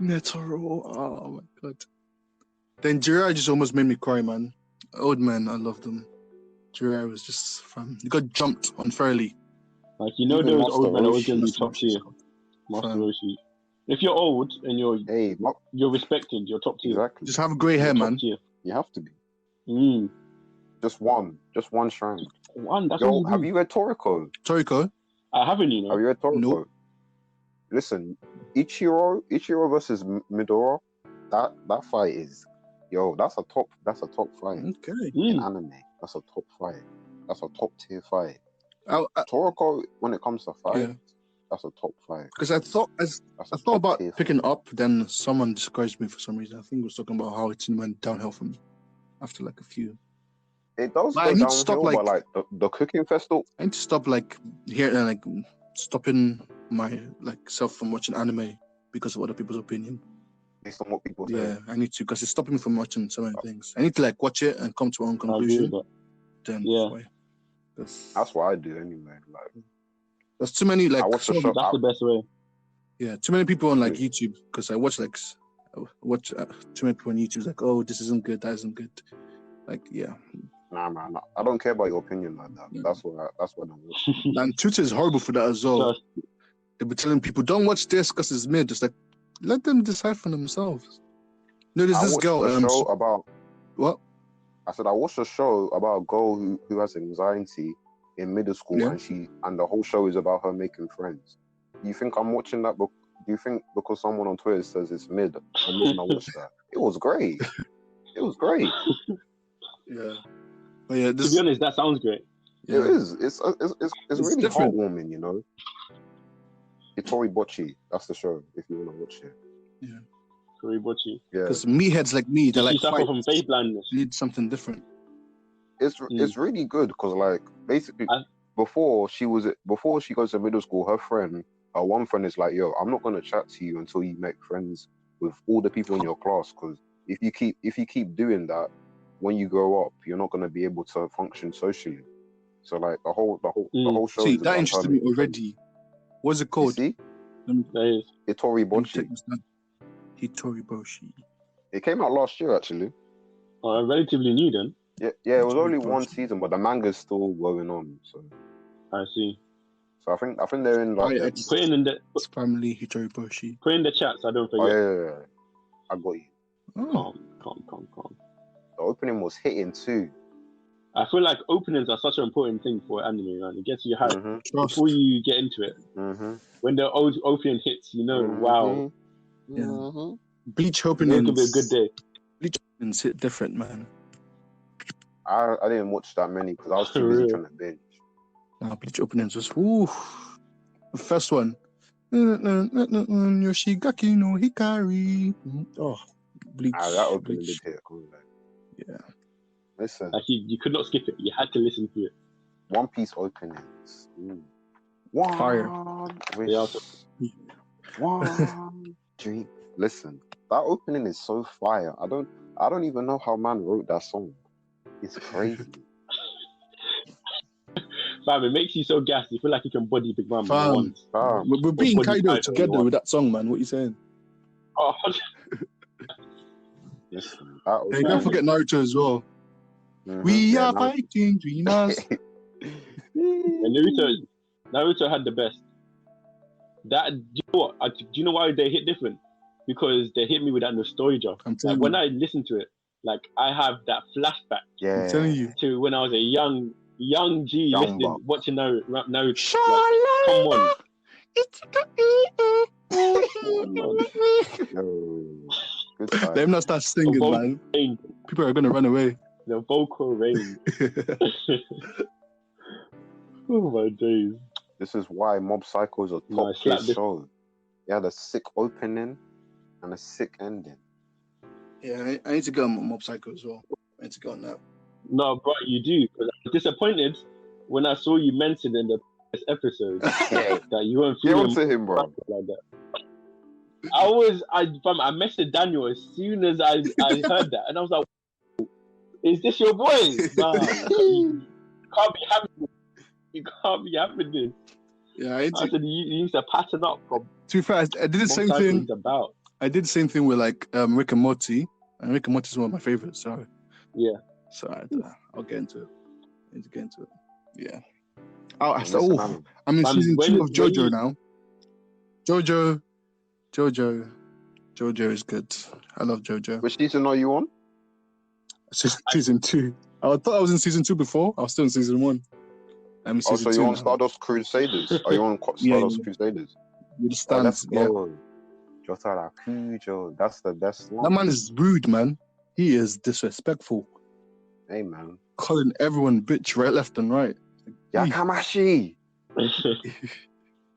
Netero. Oh my god. Then Jiraiya just almost made me cry, man. Old man, I loved him. Jiraiya was just fun. He got jumped unfairly. Like, you know, Even those Master old men are always Roshi. going to be top tier. Master Roshi. If you're old and you're respected, you're top tier. Exactly. Just have grey hair, man. Tier. You have to be. Mm. Just one shrine. One. That's all you have do. you read Toriko? I haven't, you know. Have you read Toriko? Nope. Listen, Ichiro versus Midora, that fight is, that's a top fight. Okay. In anime, that's a top fight. That's a top tier fight. Toriko, when it comes to fight, that's a top fight. Because I thought about picking up, then someone discouraged me for some reason. I think it was talking about how it went downhill for me after like a few. It does go downhill, but like the cooking festival. I need to stop stopping myself from watching anime because of other people's opinion. Based on what people say. Yeah, I need to, because it's stopping me from watching so many things. I need to watch it and come to my own conclusion. Then that's what I do anyway. Like, there's too many that's the best way. Yeah, too many people on YouTube, because I watch too many people on YouTube like, oh, this isn't good, that isn't good. Nah, man, I don't care about your opinion like that. Yeah. That's what I'm watching. And Twitter is horrible for that as well. They'll be telling people, don't watch this because it's mid. It's like, let them decide for themselves. No, there's this girl. Show about what? I said I watched a show about a girl who has anxiety in middle school, and the whole show is about her making friends. You think I'm watching that? Do you think because someone on Twitter says it's mid, I'm not gonna watch that? It was great. It was great. Yeah. But yeah, to be honest, that sounds great. Yeah. It is. It's really different. Heartwarming, you know. Itori Bocchi, that's the show. If you want to watch it. Yeah. Itori Bocchi. Yeah. Because meatheads like me, they're suffer from faith blindness. Need something different. It's really good because basically before she goes to middle school, her one friend is like, yo, I'm not gonna chat to you until you make friends with all the people in your class, because if you keep doing that, when you grow up, you're not going to be able to function socially. So the whole show. See, that interested me already. What's it called? You see? Itori Bocchi. Itori Bocchi. It came out last year, actually. Relatively new then. Yeah. It was only one season, but the manga's still going on. So I see. So I think they're in put in the family Itori Bocchi. Put in the chats. I don't forget. Oh yeah. I got you. Calm. The opening was hitting too. I feel like openings are such an important thing for anime, man. It gets you hyped before you get into it. Mm-hmm. When the opening hits, you know, wow. Yeah. Bleach openings. It could be a good day. Bleach openings hit different, man. I didn't watch that many because I was too busy trying to binge. Nah, Bleach openings was the first one. Yoshigaki no Hikari. Oh, Bleach. That opening did hit. Yeah. Listen. You could not skip it. You had to listen to it. One Piece openings. Fire. One dream. Listen, that opening is so fire. I don't even know how man wrote that song. It's crazy. Fam, it makes you so gassed. You feel like you can body Big Mom once. We're beating Kaido together with that song, man. What are you saying? Oh. Listen, you can't forget Naruto as well. Mm-hmm. We are fighting dreamers. Naruto had the best. Do you know what? Do you know why they hit different? Because they hit me with that nostalgia. When I listen to it, I have that flashback. Yeah. I'm telling you. To when I was a young G watching Naruto. Come on. They're not start singing, man. People are gonna run away. The vocal range. Oh my days. This is why Mob Psycho is a top tier show. It had a sick opening and a sick ending. Yeah, I need to go on Mob Psycho as well. I need to go on that. No, bro, you do. Because I was disappointed when I saw you mentioned in the episode that you weren't feeling to him, bro. Like that. I messaged Daniel as soon as I heard that, and I was like, "Is this your boy?" Nah. can't be having this. You can't be having this. Yeah, I said you need to pattern up from. To be fair, I did the same thing. About. I did the same thing with like Rick and Morty, and Rick and Morty is one of my favorites. So yeah. So I'll get into it. I need to get into it. Yeah. I'm in season 2 of JoJo now. JoJo is good. I love JoJo. Which season are you on? Season 2. I thought I was in season 2 before. I was still in season 1. I'm in season 2 you're on now. Stardust Crusaders? Are you on Stardust Crusaders? With the stands, Jotara Kujo, that's the best one. That man is rude, man. He is disrespectful. Hey, man. Calling everyone bitch right, left, and right. Yakamashi!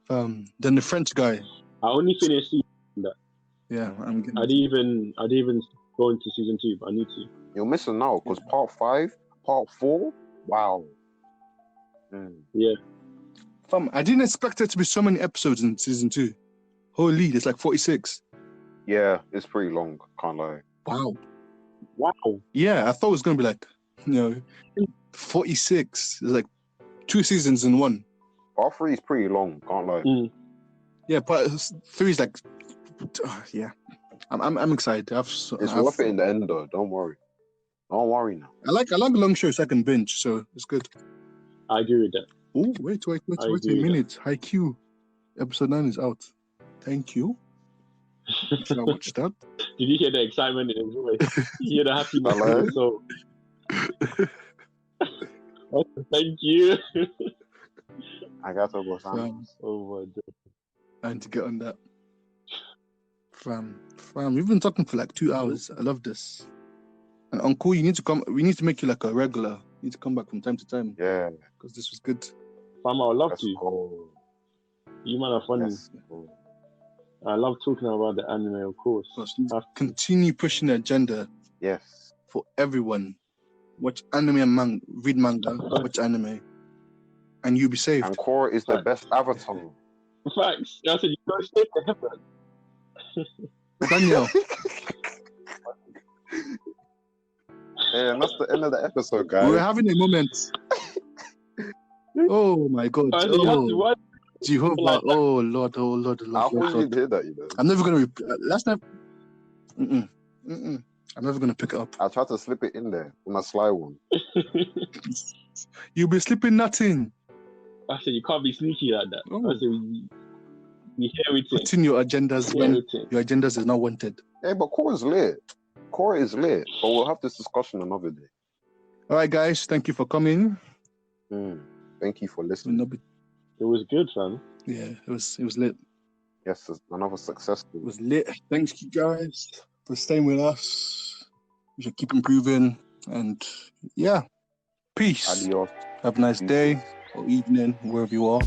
Then the French guy. I only finished season that. Yeah, I'm getting. I didn't even go into season 2, but I need to. You're missing out because part 5, part 4, wow. Yeah. I didn't expect there to be so many episodes in season 2. Holy, there's like 46. Yeah, it's pretty long. Can't lie. Wow. Yeah, I thought it was gonna be like, 46. There's like 2 seasons in 1. Part 3 is pretty long. Can't lie. Yeah, part 3 is like, yeah. I'm excited. It's worth it in the end, though. Don't worry. Don't worry now. I like long shows I can binge, so it's good. I agree with that. Oh, wait a minute. Haikyuu episode 9 is out. Thank you. Should I watch that? Did you hear the excitement in his voice? You hear the happiness in his soul? Thank you. I got to go. Oh my God. I need to get on that. Fam, we've been talking for like 2 hours. I love this. And Uncle, you need to come. We need to make you like a regular. You need to come back from time to time. Yeah. Because this was good. Fam, I would love Let's to. go. You man are funny. I love talking about the anime, of course. Continue pushing the agenda. Yes. For everyone. Watch anime and read manga. Watch anime. And you'll be saved. And Korra is the best avatar. Facts. I said you go straight to heaven. Daniel. Yeah, and that's the end of the episode, guys. We're having a moment. Oh my God. Jehovah. Like oh Lord. I thought you did that, you know. I'm never going to... Last night... I'm never going to pick it up. I tried to slip it in there with my sly one. You'll be slipping nothing. I said you can't be sneaky like that. Oh. I said we hear it. Put in your agendas when your agendas is not wanted. Hey, but Korra is lit. Korra is lit. But we'll have this discussion another day. All right, guys. Thank you for coming. Thank you for listening. It was good, fam. Yeah, it was lit. Yes, another successful. It was lit. Thanks, you guys, for staying with us. We should keep improving. And yeah, peace. Adios. Have a nice day or evening, wherever you are.